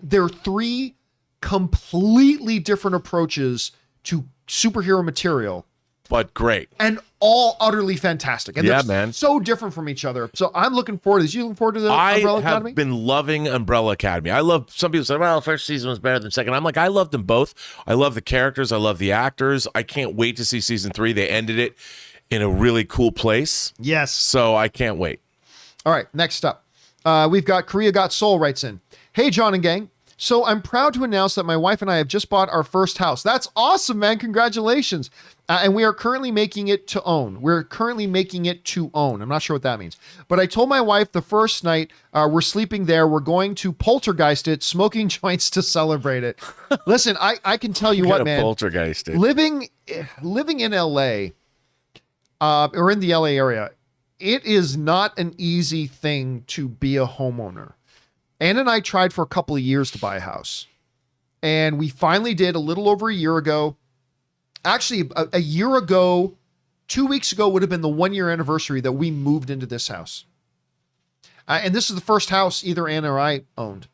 there are three completely different approaches to superhero material. But great. And all utterly fantastic. And they're man. So different from each other. So I'm looking forward to this. You looking forward to the Umbrella Academy? I have been loving Umbrella Academy. Some people say, well, first season was better than second. I'm like, I love them both. I love the characters. I love the actors. I can't wait to see season 3. They ended it in a really cool place. Yes. So I can't wait. All right, next up. We've got Korea Got Soul writes in. Hey, John and gang. So I'm proud to announce that my wife and I have just bought our first house. That's awesome, man. Congratulations. And we are currently making it to own. I'm not sure what that means. But I told my wife the first night we're sleeping there, we're going to poltergeist it, smoking joints to celebrate it. Listen, I can tell you what, man. Poltergeist it. Living in LA or in the LA area, it is not an easy thing to be a homeowner. Ann and I tried for a couple of years to buy a house. And we finally did a little over a year ago. Actually, a year ago, 2 weeks ago would have been the 1 year anniversary that we moved into this house. And this is the first house either Ann or I owned.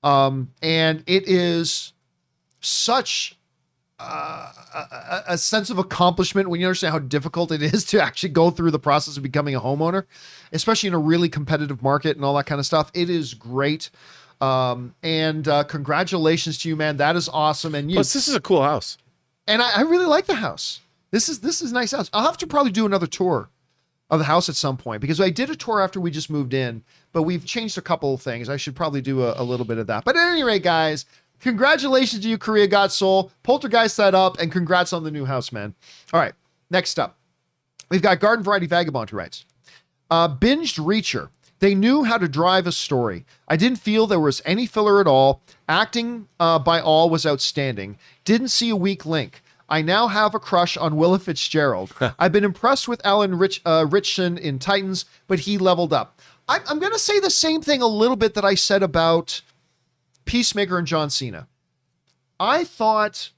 And it is such a sense of accomplishment when you understand how difficult it is to actually go through the process of becoming a homeowner, especially in a really competitive market and all that kind of stuff. It is great. And congratulations to you, man. That is awesome. And Plus, this is a cool house. And I really like the house. This is a nice house. I'll have to probably do another tour of the house at some point because I did a tour after we just moved in, but we've changed a couple of things. I should probably do a little bit of that. But at any rate, guys, congratulations to you, Korea Got Soul. Poltergeist that up, and congrats on the new house, man. All right, next up. We've got Garden Variety Vagabond who writes, binged Reacher. They knew how to drive a story. I didn't feel there was any filler at all. Acting by all was outstanding. Didn't see a weak link. I now have a crush on Willa Fitzgerald. I've been impressed with Alan Ritchson in Titans, but he leveled up. I'm going to say the same thing a little bit that I said about Peacemaker and John Cena. I thought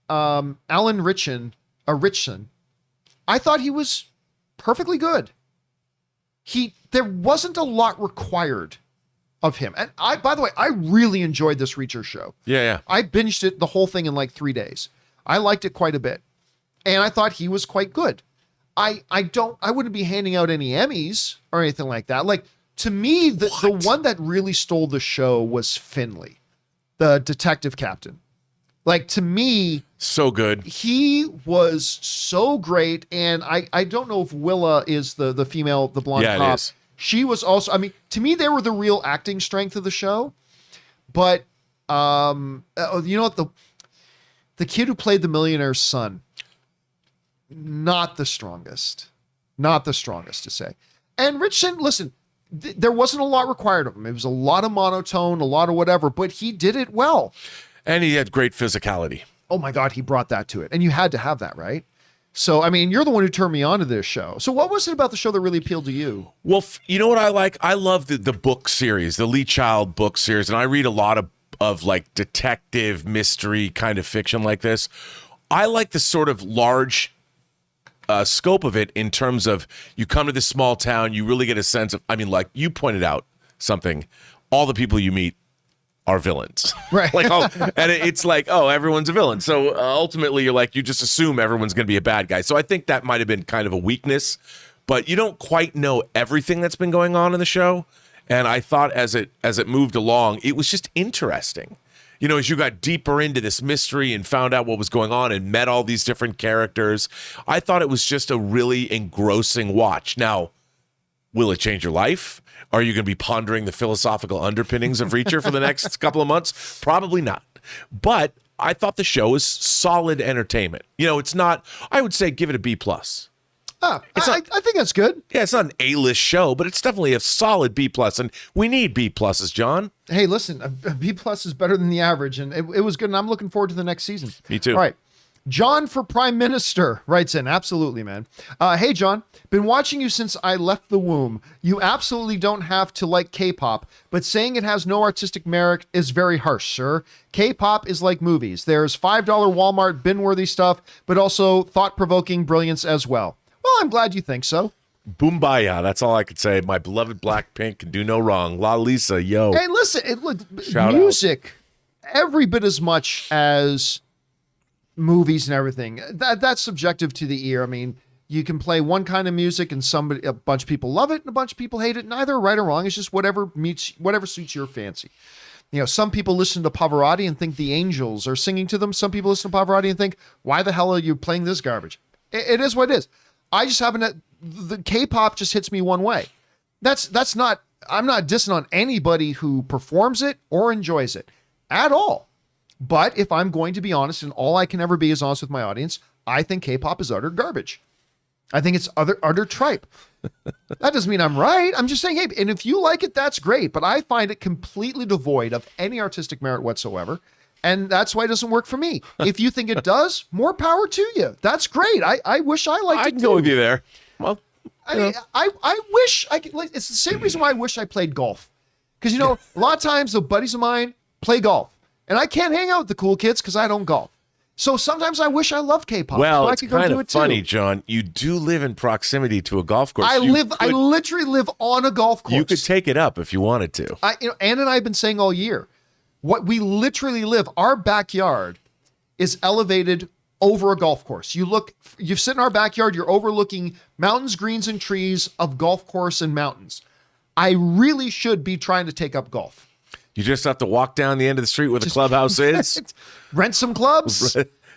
Alan Ritchson, I thought he was perfectly good. There wasn't a lot required of him. And by the way, I really enjoyed this Reacher show. Yeah. I binged it, the whole thing in like 3 days. I liked it quite a bit. And I thought he was quite good. I wouldn't be handing out any Emmys or anything like that. Like, to me, the one that really stole the show was Finley, the detective captain. Like, to me, so good. He was so great. And I don't know if Willa is the female, the blonde cop. It is. She was also, I mean, to me, they were the real acting strength of the show. But, you know what? The kid who played the millionaire's son, not the strongest to say. And Richson, listen, there wasn't a lot required of him. It was a lot of monotone, a lot of whatever, but he did it well. And he had great physicality. Oh my God, he brought that to it. And you had to have that, right? So, I mean, you're the one who turned me on to this show. So what was it about the show that really appealed to you? Well, you know what I like? I love the book series, the Lee Child book series. And I read a lot of like detective mystery kind of fiction like this. I like the sort of large scope of it in terms of you come to this small town, you really get a sense of, I mean, like you pointed out something, all the people you meet are villains. Right. Like, and it's like, oh, everyone's a villain. So ultimately you're like, you just assume everyone's going to be a bad guy. So I think that might've been kind of a weakness, but you don't quite know everything that's been going on in the show. And I thought as it moved along, it was just interesting. You know, as you got deeper into this mystery and found out what was going on and met all these different characters, I thought it was just a really engrossing watch. Now, will it change your life? Are you going to be pondering the philosophical underpinnings of Reacher for the next couple of months? Probably not. But I thought the show was solid entertainment. You know, it's not, I would say give it a B+. I think that's good. Yeah, it's not an A-list show, but it's definitely a solid B+, and we need B+, John. Hey, listen, a B+ is better than the average, and it was good, and I'm looking forward to the next season. Me too. All right. John for Prime Minister writes in. Absolutely, man. Hey, John, been watching you since I left the womb. You absolutely don't have to like K-pop, but saying it has no artistic merit is very harsh, sir. K-pop is like movies. There's $5 Walmart bin-worthy stuff, but also thought-provoking brilliance as well. Well, I'm glad you think so. Boombaya, that's all I could say. My beloved Blackpink can do no wrong. La Lisa, yo. Hey, listen, Shout music, every bit as much as movies and everything. That's subjective to the ear. I mean, you can play one kind of music and a bunch of people love it and a bunch of people hate it. Neither right or wrong. It's just whatever suits your fancy. You know, some people listen to Pavarotti and think the angels are singing to them. Some people listen to Pavarotti and think, why the hell are you playing this garbage? It is what it is. I just happen to, the K-pop just hits me one way. That's not, I'm not dissing on anybody who performs it or enjoys it at all. But if I'm going to be honest, and all I can ever be is honest with my audience, I think K-pop is utter garbage. I think it's utter tripe. That doesn't mean I'm right. I'm just saying, hey, and if you like it, that's great. But I find it completely devoid of any artistic merit whatsoever. And that's why it doesn't work for me. If you think it does, more power to you. That's great. I wish I liked it. I can go with you there. Well, I mean, I wish I could, like, it's the same reason why I wish I played golf. Because, you know, a lot of times the buddies of mine play golf. And I can't hang out with the cool kids because I don't golf. So sometimes I wish I loved K-pop. Well, so I it's could go kind do of it too. funny, John. You do live in proximity to a golf course. I literally live on a golf course. You could take it up if you wanted to. Ann and I have been saying all year, what we literally live, our backyard is elevated over a golf course. You sit in our backyard, you're overlooking mountains, greens, and trees of golf course and mountains. I really should be trying to take up golf. You just have to walk down the end of the street where the clubhouse is. Rent some clubs.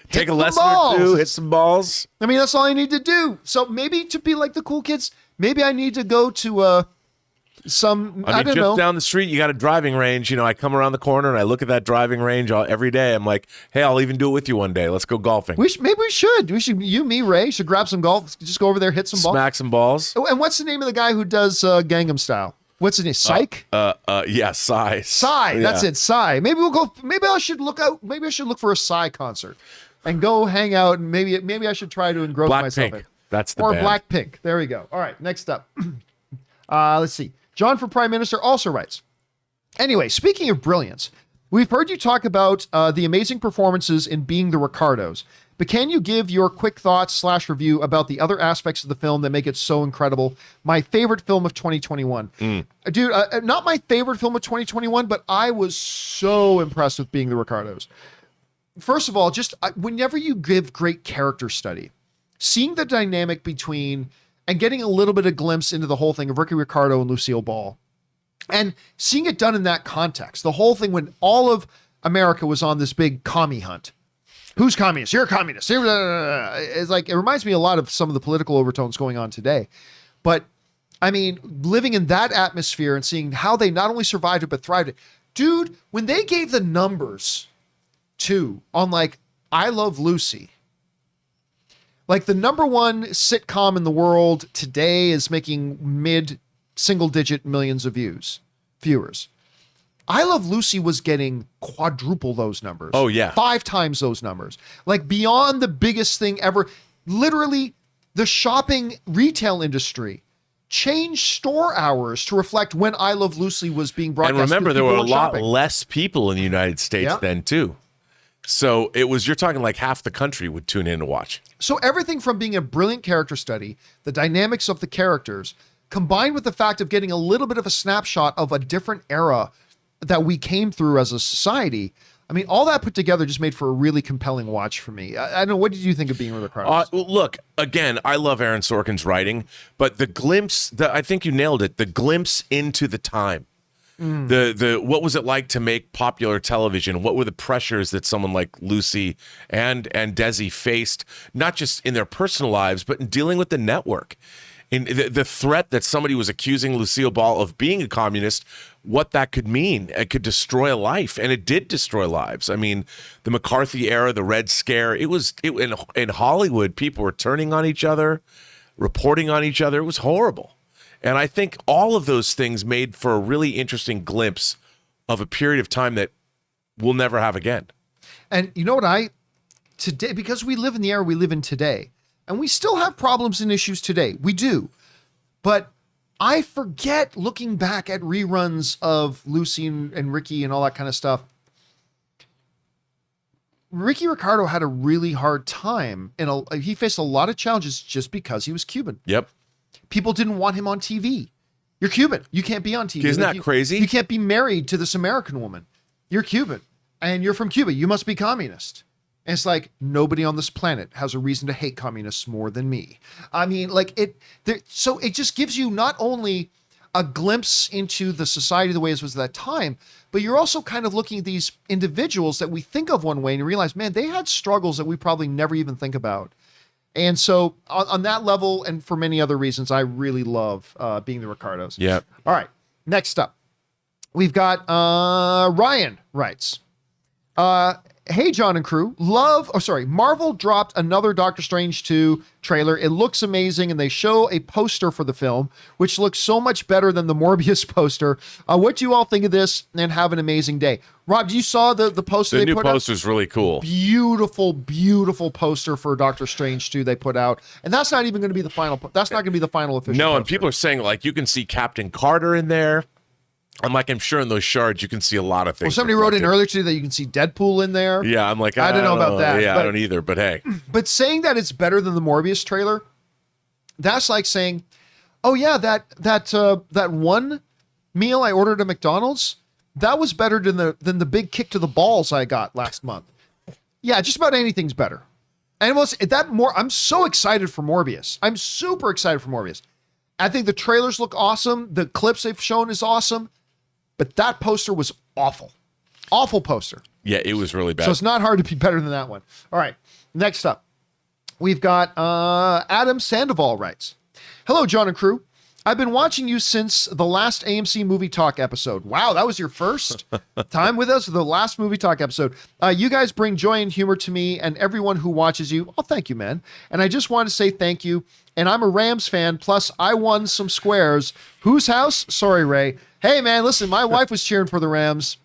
Take a lesson or two, hit some balls. I mean, that's all I need to do. So maybe to be like the cool kids, maybe I need to go to I don't just know. Down the street, you got a driving range. You know, I come around the corner and I look at that driving range every day. I'm like, hey, I'll even do it with you one day. Let's go golfing. Maybe we should. You, me, Ray, should grab some golf. Just go over there, hit some balls. Smack some balls. Oh, and what's the name of the guy who does Gangnam Style? What's his name? Psych? Yeah, Psy. Psy. Yeah. That's it. Psy. Maybe we'll go. Maybe I should look for a Psy concert and go hang out. And maybe I should try to engross myself in. That's the or band. Blackpink. There we go. All right. Next up. Let's see. John for Prime Minister also writes. Anyway, speaking of brilliance, we've heard you talk about the amazing performances in Being the Ricardos. But can you give your quick thoughts / review about the other aspects of the film that make it so incredible? My favorite film of 2021. Dude, not my favorite film of 2021, but I was so impressed with Being the Ricardos. First of all, just whenever you give great character study, seeing the dynamic between and getting a little bit of glimpse into the whole thing of Ricky Ricardo and Lucille Ball, and seeing it done in that context, the whole thing when all of America was on this big commie hunt. Who's communist? You're a communist. It's like, it reminds me a lot of some of the political overtones going on today. But I mean, living in that atmosphere and seeing how they not only survived it, but thrived it. Dude, when they gave the numbers too on like, I Love Lucy, like the #1 sitcom in the world today is making mid single digit millions of viewers. I Love Lucy was getting quadruple those numbers. Oh, yeah. 5 times those numbers. Like beyond the biggest thing ever. Literally, the shopping retail industry changed store hours to reflect when I Love Lucy was being broadcast. And remember, there were a lot shopping. less people in the United States then, too. So you're talking like half the country would tune in to watch. So everything from being a brilliant character study, the dynamics of the characters, combined with the fact of getting a little bit of a snapshot of a different era that we came through as a society. I mean, all that put together just made for a really compelling watch for me. I don't know. What did you think of Being with the Ricardos? Look, again, I love Aaron Sorkin's writing, but the glimpse, I think you nailed it, the glimpse into the time. The what was it like to make popular television? What were the pressures that someone like Lucy and Desi faced, not just in their personal lives, but in dealing with the network? In the threat that somebody was accusing Lucille Ball of being a communist, what that could mean. It could destroy a life, and it did destroy lives. I mean, the McCarthy era, the Red Scare, in Hollywood, people were turning on each other, reporting on each other. It was horrible. And I think all of those things made for a really interesting glimpse of a period of time that we'll never have again. And you know what today, because we live in the era we live in today, and we still have problems and issues today. We do. But I forget looking back at reruns of Lucy and Ricky and all that kind of stuff. Ricky Ricardo had a really hard time. He faced a lot of challenges just because he was Cuban. Yep. People didn't want him on TV. You're Cuban. You can't be on TV. Isn't that crazy? You can't be married to this American woman. You're Cuban. And you're from Cuba. You must be communist. And it's like, nobody on this planet has a reason to hate communists more than me. I mean, so it just gives you not only a glimpse into the society the way it was at that time, but you're also kind of looking at these individuals that we think of one way and you realize, man, they had struggles that we probably never even think about. And so on that level, and for many other reasons, I really love being the Ricardos. Yeah. All right. Next up, we've got Ryan writes, hey, John and crew, Marvel dropped another Doctor Strange 2 trailer. It looks amazing, and they show a poster for the film, which looks so much better than the Morbius poster. What do you all think of this? And have an amazing day. Rob, you saw the poster The they new put out? poster's really cool. Beautiful, beautiful poster for Doctor Strange 2 they put out. And that's not even going to be the final. That's not going to be the final official No, poster. and people are saying, like, you can see Captain Carter in there. I'm sure in those shards you can see a lot of things. Well, somebody wrote in earlier today that you can see Deadpool in there. Yeah, I'm like, I don't know about that. Yeah, but, I don't either, but hey. But saying that it's better than the Morbius trailer, that's like saying, oh yeah, that one meal I ordered at McDonald's, that was better than the big kick to the balls I got last month. Yeah, just about anything's better. And I'm so excited for Morbius. I'm super excited for Morbius. I think the trailers look awesome. The clips they've shown is awesome. But that poster was awful. Awful poster. Yeah, it was really bad. So it's not hard to be better than that one. All right. Next up, we've got Adam Sandoval writes, hello, John and crew. I've been watching you since the last AMC Movie Talk episode. Wow, that was your first time with us, the last Movie Talk episode. You guys bring joy and humor to me and everyone who watches you. Oh, thank you, man. And I just want to say thank you. And I'm a Rams fan, plus I won some squares. Whose house? Sorry, Ray. Hey, man, listen, my wife was cheering for the Rams.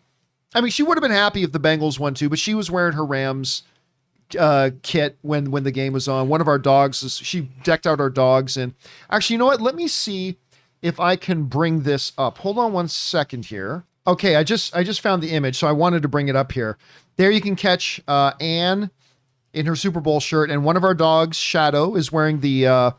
I mean, she would have been happy if the Bengals won too, but she was wearing her Rams kit when the game was on. One of our dogs, she decked out our dogs. And actually, you know what? Let me see if I can bring this up. Hold on one second here. Okay, I just found the image, so I wanted to bring it up here. There you can catch Anne in her Super Bowl shirt, and one of our dogs, Shadow, is wearing the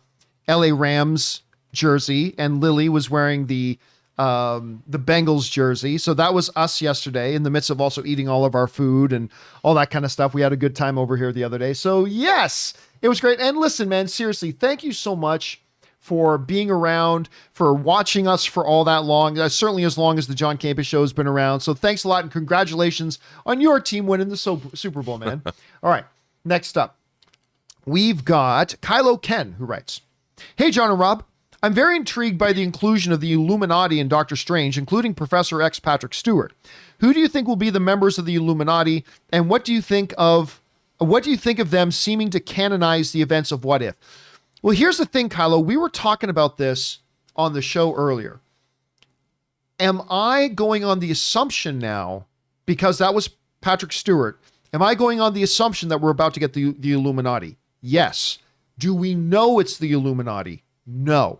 LA Rams jersey, and Lily was wearing the Bengals jersey. So that was us yesterday in the midst of also eating all of our food and all that kind of stuff. We had a good time over here the other day. So yes, it was great. And listen, man, seriously, thank you so much for being around, for watching us for all that long. Certainly as long as the John Campea Show has been around. So thanks a lot and congratulations on your team winning the Super Bowl, man. All right, next up, we've got Kylo Ken who writes, hey, John and Rob. I'm very intrigued by the inclusion of the Illuminati in Doctor Strange, including Professor X Patrick Stewart. Who do you think will be the members of the Illuminati, and what do you think of them seeming to canonize the events of What If? Well, here's the thing, Kylo. We were talking about this on the show earlier. Am I going on the assumption now, because that was Patrick Stewart, am I going on the assumption that we're about to get the Illuminati? Yes. Do we know it's the Illuminati? No.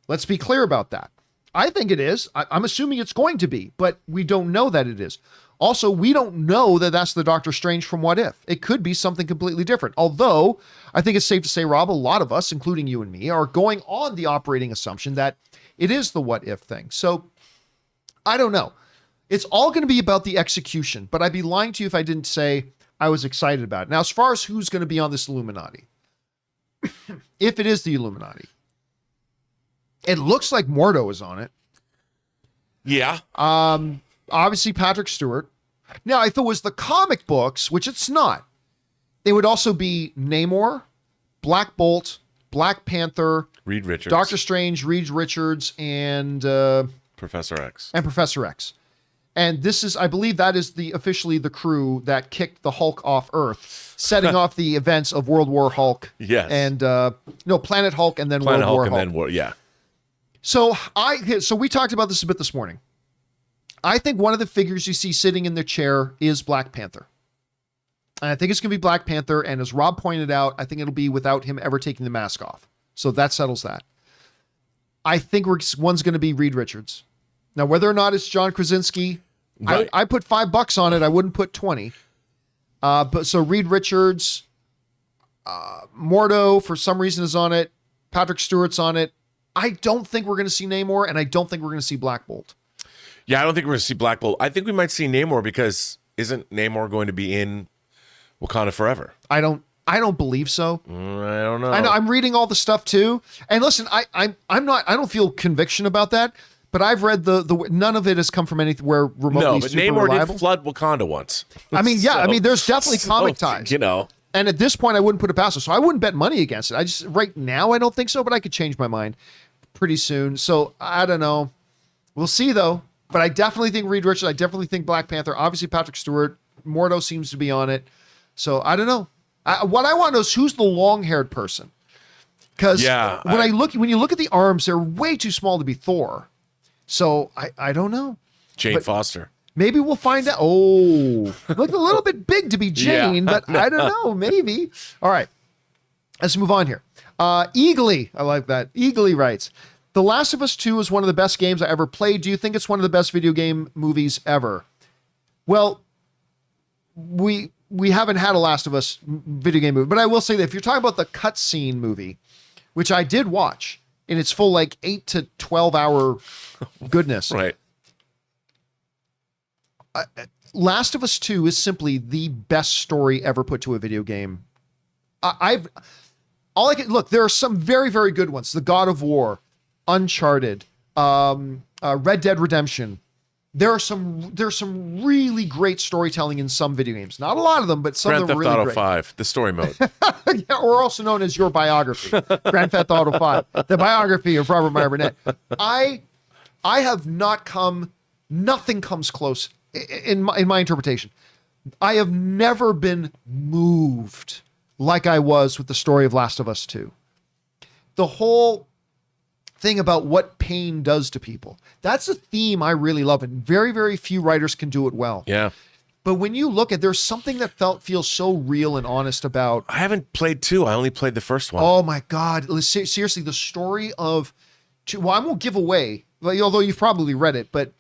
Let's be clear about that. I think it is. I'm assuming it's going to be, but we don't know that it is. Also, we don't know that that's the Doctor Strange from What If. It could be something completely different. Although, I think it's safe to say, Rob, a lot of us, including you and me, are going on the operating assumption that it is the What If thing. So, I don't know. It's all going to be about the execution, but I'd be lying to you if I didn't say I was excited about it. Now, as far as who's going to be on this Illuminati, if it is the Illuminati, it looks like Mordo is on it. Yeah. Obviously Patrick Stewart. Now, if it was the comic books, which it's not, it would also be Namor, Black Bolt, Black Panther, Reed Richards, Doctor Strange, Reed Richards, and Professor X. And Professor X. And this is, I believe that is officially the crew that kicked the Hulk off Earth, setting off the events of World War Hulk. Yes. And Planet Hulk and then Planet World War Hulk Hulk. and then War, yeah. So we talked about this a bit this morning. I think one of the figures you see sitting in their chair is Black Panther. And I think it's going to be Black Panther. And as Rob pointed out, I think it'll be without him ever taking the mask off. So that settles that. I think one's going to be Reed Richards. Now, whether or not it's John Krasinski, right. I put $5 on it. I wouldn't put 20. But so Reed Richards, Mordo for some reason is on it. Patrick Stewart's on it. I don't think we're going to see Namor, and I don't think we're going to see Black Bolt. Yeah, I don't think we're going to see Black Bolt. I think we might see Namor because isn't Namor going to be in Wakanda Forever? I don't believe so. I don't know. I know. I'm reading all the stuff too, and listen, I don't feel conviction about that. But I've read the none of it has come from anywhere remotely. No, but super Namor reliable. did flood Wakanda once. I mean, yeah, I mean, there's definitely comic ties. You know. And at this point, I wouldn't put it past it. So I wouldn't bet money against it. Right now, I don't think so, but I could change my mind pretty soon. So I don't know. We'll see though. But I definitely think Reed Richards. I definitely think Black Panther. Obviously, Patrick Stewart. Mordo seems to be on it. So I don't know. What I want to know is who's the long-haired person. Because when you look at the arms, they're way too small to be Thor. So I don't know. Jane Foster. Maybe we'll find out. Oh, look a little bit big to be Jane, but I don't know. Maybe. All right. Let's move on here. Eagly. I like that. Eagly writes, The Last of Us 2 is one of the best games I ever played. Do you think it's one of the best video game movies ever? Well, we haven't had a Last of Us video game movie, but I will say that if you're talking about the cutscene movie, which I did watch in its full 8 to 12 hour goodness. Right. Last of Us 2 is simply the best story ever put to a video game. Look, there are some very, very good ones. The God of War, Uncharted, Red Dead Redemption. There's some really great storytelling in some video games. Not a lot of them, but some of them are really great. Grand Theft Auto 5, the story mode. Yeah, or also known as your biography, Grand Theft Auto 5, the biography of Robert Meyer Burnett. I have not nothing comes close in my interpretation. I have never been moved like I was with the story of Last of Us 2. The whole thing about what pain does to people. That's a theme I really love, and very, very few writers can do it well. Yeah. But when you look at, there's something that feels so real and honest about. I haven't played 2. I only played the first one. Oh my God. Seriously, the story of, well, I won't give away, although you've probably read it, but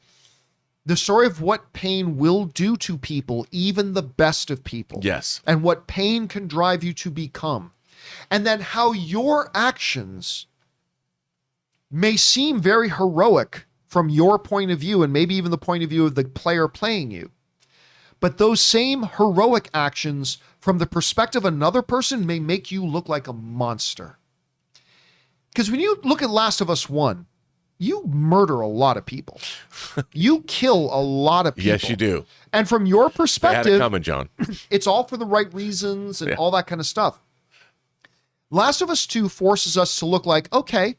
the story of what pain will do to people, even the best of people. Yes. And what pain can drive you to become. And then how your actions may seem very heroic from your point of view, and maybe even the point of view of the player playing you. But those same heroic actions from the perspective of another person may make you look like a monster. Because when you look at Last of Us 1, you murder a lot of people. You kill a lot of people. Yes, you do. And from your perspective, they had it coming, John. It's all for the right reasons and all that kind of stuff. Last of Us 2 forces us to look like, okay,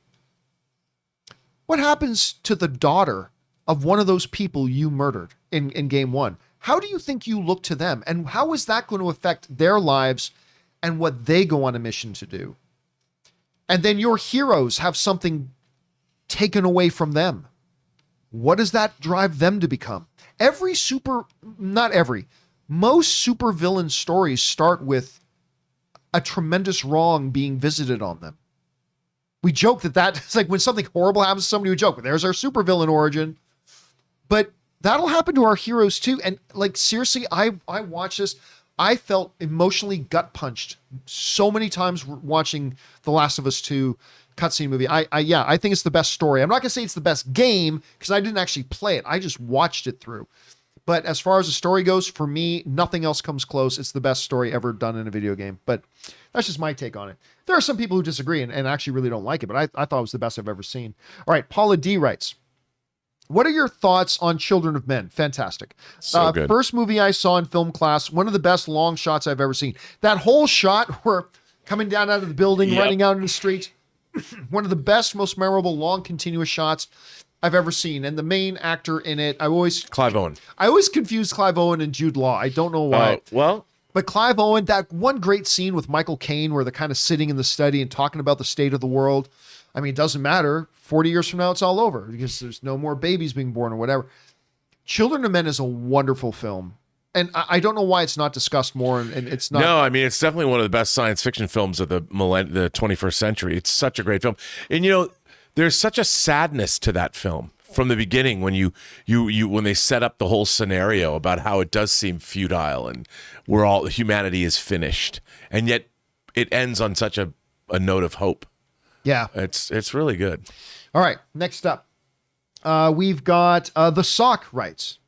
what happens to the daughter of one of those people you murdered in game 1? How do you think you look to them? And how is that going to affect their lives and what they go on a mission to do? And then your heroes have something taken away from them. What does that drive them to become? Most supervillain stories start with a tremendous wrong being visited on them. We joke it's like when something horrible happens to somebody, we joke, there's our supervillain origin. But that'll happen to our heroes too. And seriously, I watched this. I felt emotionally gut punched so many times watching The Last of Us 2 cutscene movie. I think it's the best story. I'm not gonna say it's the best game because I didn't actually play it. I just watched it through. But as far as the story goes, for me, nothing else comes close. It's the best story ever done in a video game. But that's just my take on it. There are some people who disagree and actually really don't like it, but I thought it was the best I've ever seen. All right, Paula D writes, what are your thoughts on Children of Men? Fantastic. So good. First movie I saw in film class, one of the best long shots I've ever seen. That whole shot where coming down out of the building, running out in the street, one of the best, most memorable, long, continuous shots I've ever seen. And the main actor in it, Clive Owen. I always confuse Clive Owen and Jude Law. I don't know why. But Clive Owen, that one great scene with Michael Caine where they're kind of sitting in the study and talking about the state of the world. I mean, it doesn't matter. 40 years from now, it's all over because there's no more babies being born or whatever. Children of Men is a wonderful film. And I don't know why it's not discussed more. And it's not. No, I mean, it's definitely one of the best science fiction films of the 21st century. It's such a great film. And, there's such a sadness to that film from the beginning when when they set up the whole scenario about how it does seem futile and humanity is finished. And yet it ends on such a note of hope. Yeah. It's really good. All right. Next up, we've got The Sock writes,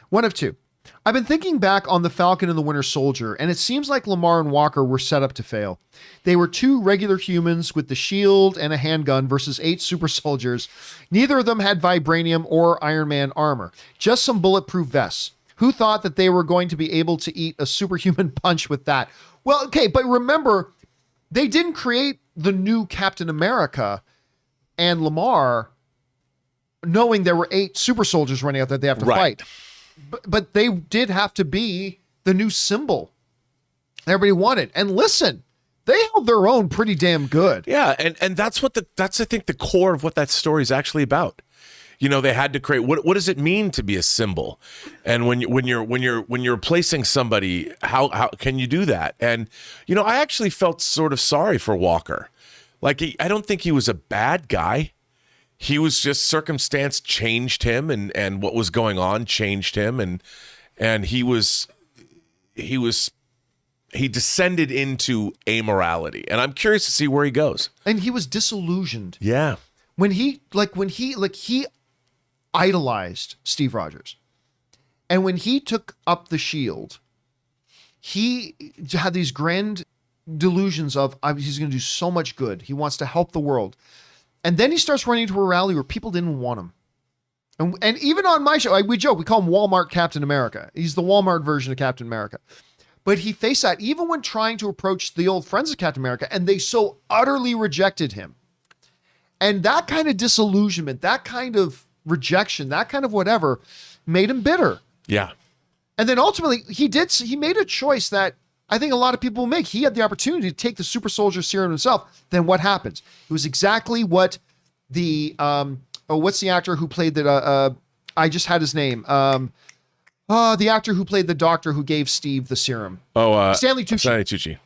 one of two. I've been thinking back on The Falcon and the Winter Soldier, and it seems like Lamar and Walker were set up to fail. They were two regular humans with the shield and a handgun versus 8 super soldiers. Neither of them had vibranium or Iron Man armor, just some bulletproof vests. Who thought that they were going to be able to eat a superhuman punch with that? Well, okay, but remember, they didn't create the new Captain America and Lamar knowing there were 8 super soldiers running out that they have to fight. But they did have to be the new symbol everybody wanted. And listen, they held their own pretty damn good. Yeah, and that's I think the core of what that story is actually about. You know, they had to create what does it mean to be a symbol, and when you're replacing somebody, how can you do that? And you know, I actually felt sort of sorry for Walker. Like, I don't think he was a bad guy. He was just circumstance changed him, and what was going on changed him, and he descended into amorality, and I'm curious to see where he goes. And he was disillusioned. Yeah, when he idolized Steve Rogers, and when he took up the shield, he had these grand delusions of he's going to do so much good. He wants to help the world, and then he starts running into a rally where people didn't want him. And even on my show, we joke, we call him Walmart Captain America. He's the Walmart version of Captain America. But he faced that even when trying to approach the old friends of Captain America, and they so utterly rejected him. And that kind of disillusionment, that kind of rejection, that kind of whatever, made him bitter. yeah. And then ultimately, he made a choice that I think a lot of people will make. He had the opportunity to take the super soldier serum himself. Then what happens? It was exactly what the, what's the actor who played the, I just had his name. The actor who played the doctor who gave Steve the serum. Stanley Tucci.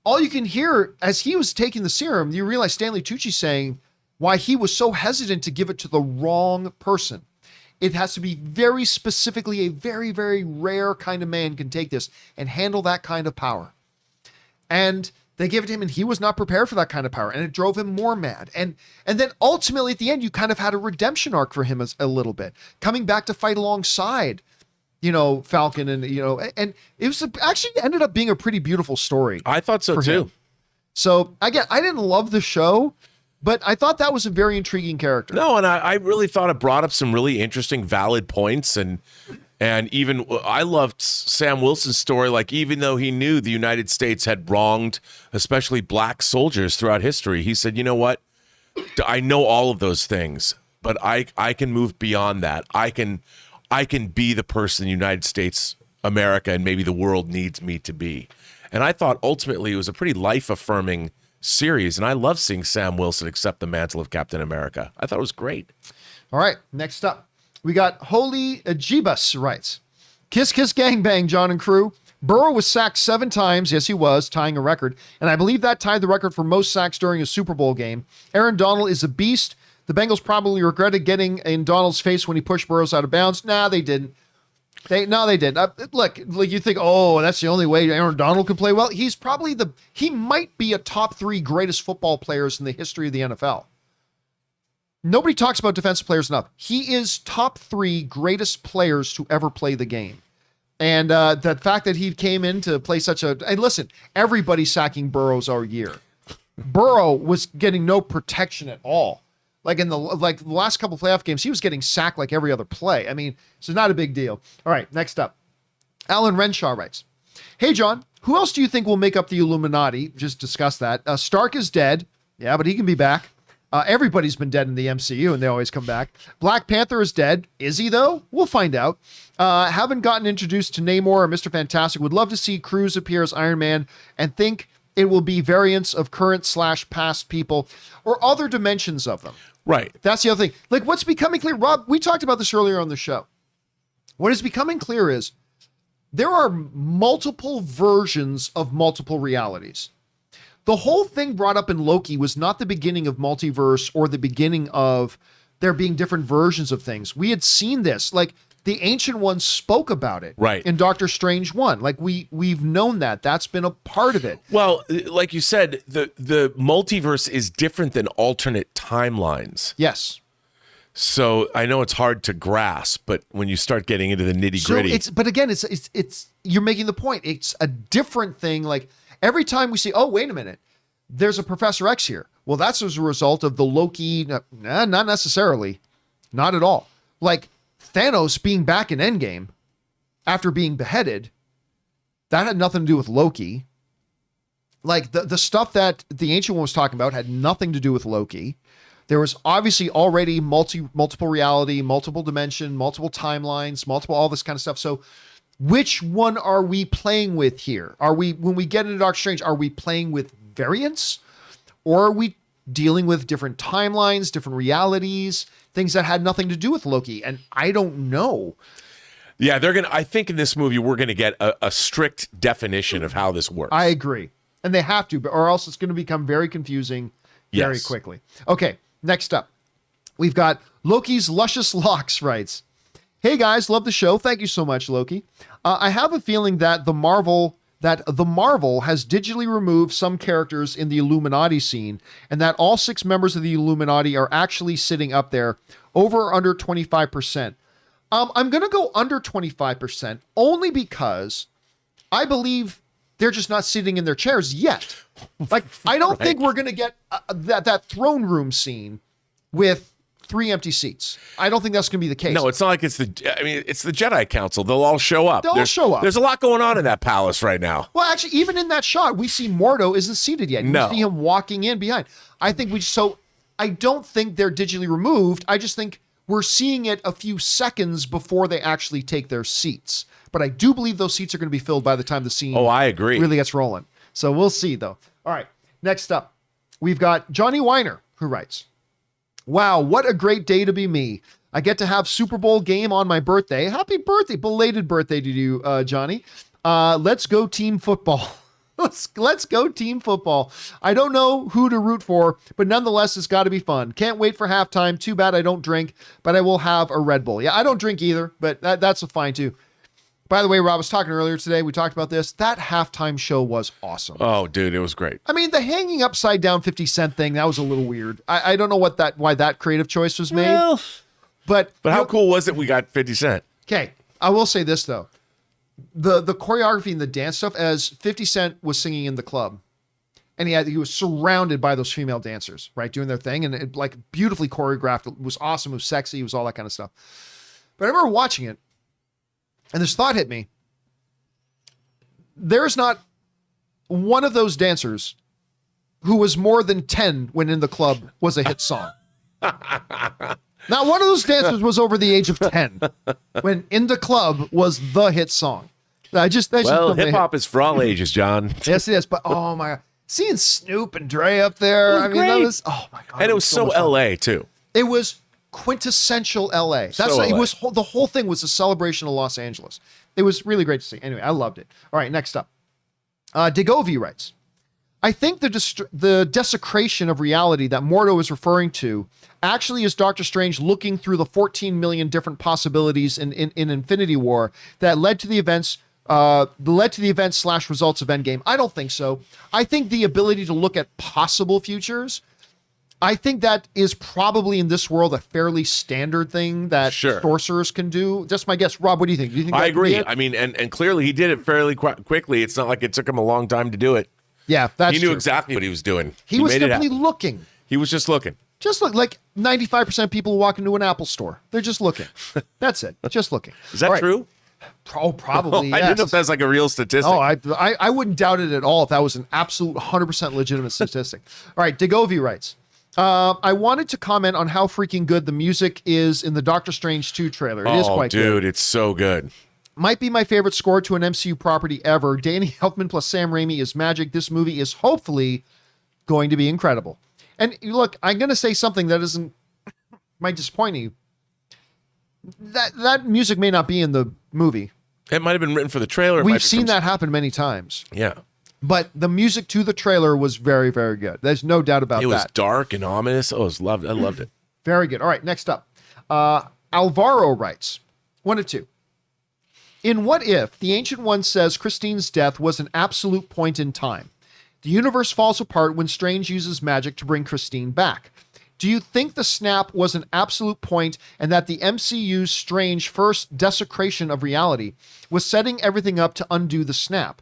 All you can hear as he was taking the serum, you realize Stanley Tucci saying why he was so hesitant to give it to the wrong person. It has to be very specifically a very, very rare kind of man can take this and handle that kind of power. And they gave it to him, and he was not prepared for that kind of power, and it drove him more mad. And then ultimately at the end, you kind of had a redemption arc for him as a little bit, coming back to fight alongside, Falcon, and and it was actually ended up being a pretty beautiful story. I thought so too. So again, I didn't love the show, but I thought that was a very intriguing character. No, and I really thought it brought up some really interesting, valid points, and even I loved Sam Wilson's story. Like, even though he knew the United States had wronged, especially black soldiers throughout history, he said, "You know what? I know all of those things, but I can move beyond that. I can be the person the United States, America, and maybe the world needs me to be." And I thought ultimately it was a pretty life-affirming series, and I love seeing Sam Wilson accept the mantle of Captain America. I thought it was great. All right, next up, we got Holy Ajibus writes, "Kiss Kiss Gang Bang, John and crew. Burrow was sacked 7 times. Yes, he was, tying a record. And I believe that tied the record for most sacks during a Super Bowl game. Aaron Donald is a beast. The Bengals probably regretted getting in Donald's face when he pushed Burrows out of bounds. Nah, they didn't. They didn't. Look, you think, oh, that's the only way Aaron Donald can play well. He's probably he might be a top 3 greatest football players in the history of the NFL. Nobody talks about defensive players enough. He is top 3 greatest players to ever play the game. And the fact that he came in to play and listen, everybody's sacking Burrows all year. Burrow was getting no protection at all. Like in the last couple playoff games, he was getting sacked like every other play. I mean, so not a big deal. All right, next up. Alan Renshaw writes, "Hey, John, who else do you think will make up the Illuminati?" Just discussed that. Stark is dead. Yeah, but he can be back. Everybody's been dead in the MCU, and they always come back. Black Panther is dead. Is he, though? We'll find out. Haven't gotten introduced to Namor or Mr. Fantastic. Would love to see Cruz appear as Iron Man, and think it will be variants of current/past people or other dimensions of them. Right. That's the other thing. Like, what's becoming clear, Rob, we talked about this earlier on the show. What is becoming clear is there are multiple versions of multiple realities. The whole thing brought up in Loki was not the beginning of multiverse or the beginning of there being different versions of things. We had seen this. Like, the Ancient Ones spoke about it in Doctor Strange 1. Like, we've known that. That's been a part of it. Well, like you said, the multiverse is different than alternate timelines. Yes. So I know it's hard to grasp, but when you start getting into the nitty gritty, but again, it's you're making the point. It's a different thing. Like, every time we see, oh, wait a minute, there's a Professor X here. Well, that's as a result of the Loki. Nah, not necessarily. Not at all. Like, Thanos being back in Endgame after being beheaded, that had nothing to do with Loki. Like the stuff that the Ancient One was talking about had nothing to do with Loki. There was obviously already multiple reality, multiple dimension, multiple timelines, multiple all this kind of stuff. So which one are we playing with here? Are we, when we get into Doctor Strange, are we playing with variants, or are we dealing with different timelines, different realities, things that had nothing to do with Loki? And I don't know. Yeah, I think in this movie, we're going to get a strict definition of how this works. I agree. And they have to, or else it's going to become very confusing very quickly. Okay, next up. We've got Loki's Luscious Locks writes, "Hey guys, love the show. Thank you so much, Loki. I have a feeling that the Marvel has digitally removed some characters in the Illuminati scene, and that all 6 members of the Illuminati are actually sitting up there, over or under 25%. I'm going to go under 25%, only because I believe they're just not sitting in their chairs yet. Like, I don't think we're going to get that throne room scene with 3 empty seats. I don't think that's going to be the case. No, it's not like it's the Jedi Council. They'll all show up. They'll all show up. There's a lot going on in that palace right now. Well, actually, even in that shot, we see Mordo isn't seated yet. No. We see him walking in behind. I don't think they're digitally removed. I just think we're seeing it a few seconds before they actually take their seats. But I do believe those seats are going to be filled by the time the scene I agree. really gets rolling. So we'll see, though. All right, next up, we've got Johnny Weiner, who writes, "Wow, what a great day to be me. I get to have Super Bowl game on my birthday. Happy birthday, belated birthday to you, Johnny. Let's go team football." Let's go team football. I don't know who to root for, but nonetheless, it's got to be fun. Can't wait for halftime. Too bad I don't drink, but I will have a Red Bull. Yeah, I don't drink either, but that's fine too. By the way, Rob was talking earlier today. We talked about this. That halftime show was awesome. Oh, dude, it was great. I mean, the hanging upside down 50 Cent thing, that was a little weird. I don't know why that creative choice was made. Well, but how cool was it we got 50 Cent? Okay, I will say this, though. The choreography and the dance stuff, as 50 Cent was singing in the club, and he was surrounded by those female dancers, right, doing their thing, and it, like, beautifully choreographed. It was awesome. It was sexy. It was all that kind of stuff. But I remember watching it, and this thought hit me. There's not one of those dancers who was more than 10 when In the Club was a hit song. Not one of those dancers was over the age of 10 when In the Club was the hit song. Hip hop is for all ages, John. Yes, it is. But oh my God, seeing Snoop and Dre up there, I mean, great. that was, oh my God. And it was so LA too. It was quintessential LA. It was, the whole thing was a celebration of Los Angeles. It was really great to see. Anyway, I loved it. All right, next up. Digovi writes, "I think the desecration of reality that Mordo is referring to actually is Doctor Strange looking through the 14 million different possibilities in Infinity War that led to the events / results of Endgame. I don't think so. I think the ability to look at possible futures, I think that is probably in this world a fairly standard thing that sorcerers can do. Just my guess. Rob, what do you think? Do you think I agree. I mean, and clearly he did it fairly quickly. It's not like it took him a long time to do it. Yeah, that's He knew true. exactly what he was doing. He was simply looking. He was just looking. Just look, like 95% of people who walk into an Apple store. They're just looking. That's it. Just looking. Is that true? Oh, probably. I didn't know if that's like a real statistic. Oh, I wouldn't doubt it at all if that was an absolute 100% legitimate statistic. All right, Digovi writes, I wanted to comment on how freaking good the music is in the Doctor Strange 2 trailer. It is quite good. Dude, it's so good. Might be my favorite score to an MCU property ever. Danny Elfman plus Sam Raimi is magic. This movie is hopefully going to be incredible. And look, I'm going to say something that might disappoint you. That music may not be in the movie. It might have been written for the trailer. We've seen that happen many times. Yeah. But the music to the trailer was very, very good. There's no doubt about that. It was dark and ominous. Oh, I loved it. Very good. All right, next up. Alvaro writes, 1 of 2. In What If, the Ancient One says Christine's death was an absolute point in time. The universe falls apart when Strange uses magic to bring Christine back. Do you think the snap was an absolute point and that the MCU's Strange first desecration of reality was setting everything up to undo the snap?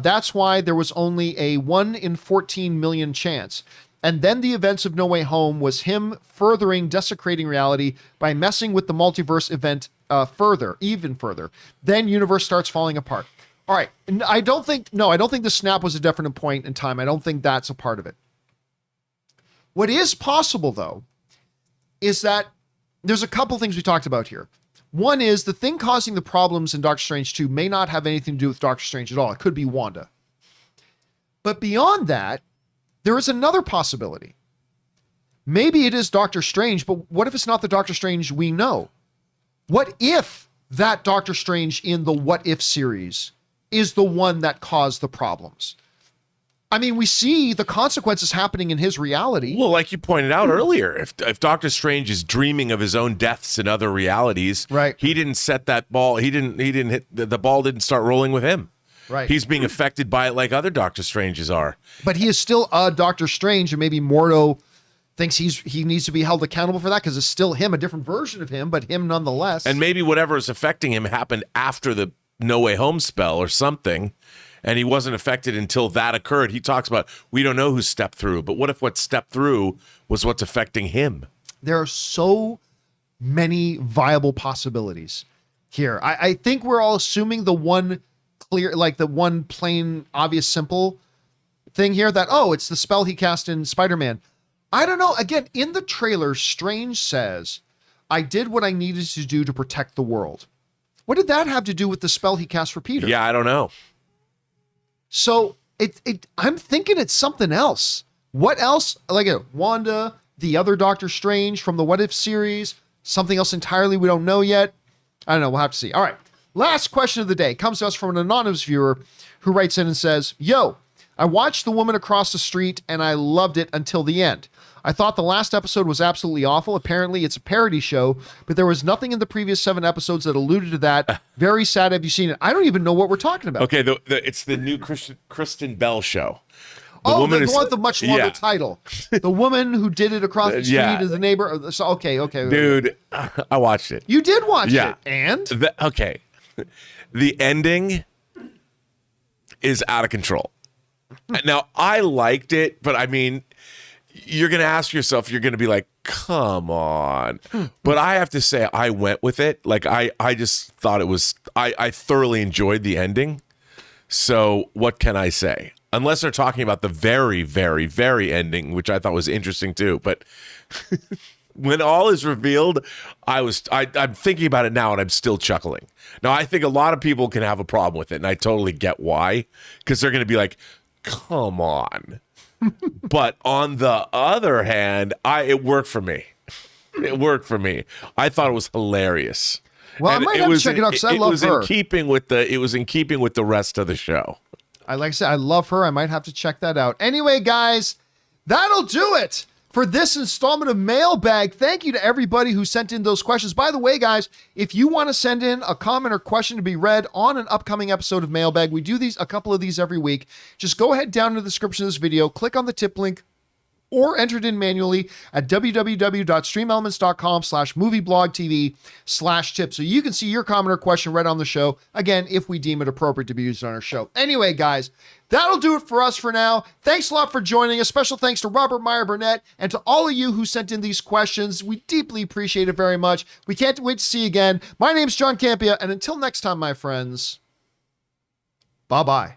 That's why there was only a 1 in 14 million chance. And then the events of No Way Home was him furthering desecrating reality by messing with the multiverse event even further. Then universe starts falling apart. All right. I don't think the snap was a definite point in time. I don't think that's a part of it. What is possible, though, is that there's a couple things we talked about here. One is the thing causing the problems in Doctor Strange 2 may not have anything to do with Doctor Strange at all. It could be Wanda. But beyond that, there is another possibility. Maybe it is Doctor Strange, but what if it's not the Doctor Strange we know? What if that Doctor Strange in the What If series is the one that caused the problems? I mean, we see the consequences happening in his reality. Well, like you pointed out earlier, if Doctor Strange is dreaming of his own deaths in other realities, right? He didn't set that ball. He didn't hit the ball. Didn't start rolling with him. Right. He's being affected by it like other Doctor Stranges are. But he is still a Doctor Strange, and maybe Mordo thinks he needs to be held accountable for that because it's still him, a different version of him, but him nonetheless. And maybe whatever is affecting him happened after the No Way Home spell or something. And he wasn't affected until that occurred. He talks about, we don't know who stepped through, but what if what stepped through was what's affecting him? There are so many viable possibilities here. I think we're all assuming the one clear, like the one plain, obvious, simple thing here that, oh, it's the spell he cast in Spider-Man. I don't know. Again, in the trailer, Strange says, I did what I needed to do to protect the world. What did that have to do with the spell he cast for Peter? Yeah, I don't know. So I'm thinking it's something else. What else? Like Wanda, the other Doctor Strange from the What If series, something else entirely we don't know yet. I don't know. We'll have to see. All right. Last question of the day comes to us from an anonymous viewer who writes in and says, yo, I watched The Woman Across the Street and I loved it until the end. I thought the last episode was absolutely awful. Apparently it's a parody show, but there was nothing in the previous 7 episodes that alluded to that. Very sad. Have you seen it? I don't even know what we're talking about. Okay, it's the new Kristen Bell show. The one with the much longer title. The woman who did it across the street is the neighbor. So, okay. Dude, I watched it. You did watch it. And? Okay. The ending is out of control. Now, I liked it, but I mean, you're going to ask yourself, you're going to be like, come on. But I have to say, I went with it. Like, I just thought it was, I thoroughly enjoyed the ending. So what can I say? Unless they're talking about the very, very, very ending, which I thought was interesting too. But when all is revealed, I'm thinking about it now and I'm still chuckling. Now, I think a lot of people can have a problem with it, and I totally get why. Because they're going to be like, come on. But on the other hand, it worked for me. It worked for me. I thought it was hilarious. Well, and I might have to check it out because I love her. It was in keeping with the rest of the show. Like I said, I love her. I might have to check that out. Anyway, guys, that'll do it for this installment of Mailbag. Thank you to everybody who sent in those questions. By the way, guys, if you want to send in a comment or question to be read on an upcoming episode of Mailbag, we do a couple of these every week. Just go ahead down in the description of this video, click on the tip link, or enter it in manually at www.streamelements.com/movieblogtv/tip. So you can see your comment or question read on the show. Again, if we deem it appropriate to be used on our show. Anyway, guys, that'll do it for us for now. Thanks a lot for joining us. Special thanks to Robert Meyer Burnett and to all of you who sent in these questions. We deeply appreciate it very much. We can't wait to see you again. My name's John Campea, and until next time, my friends, bye-bye.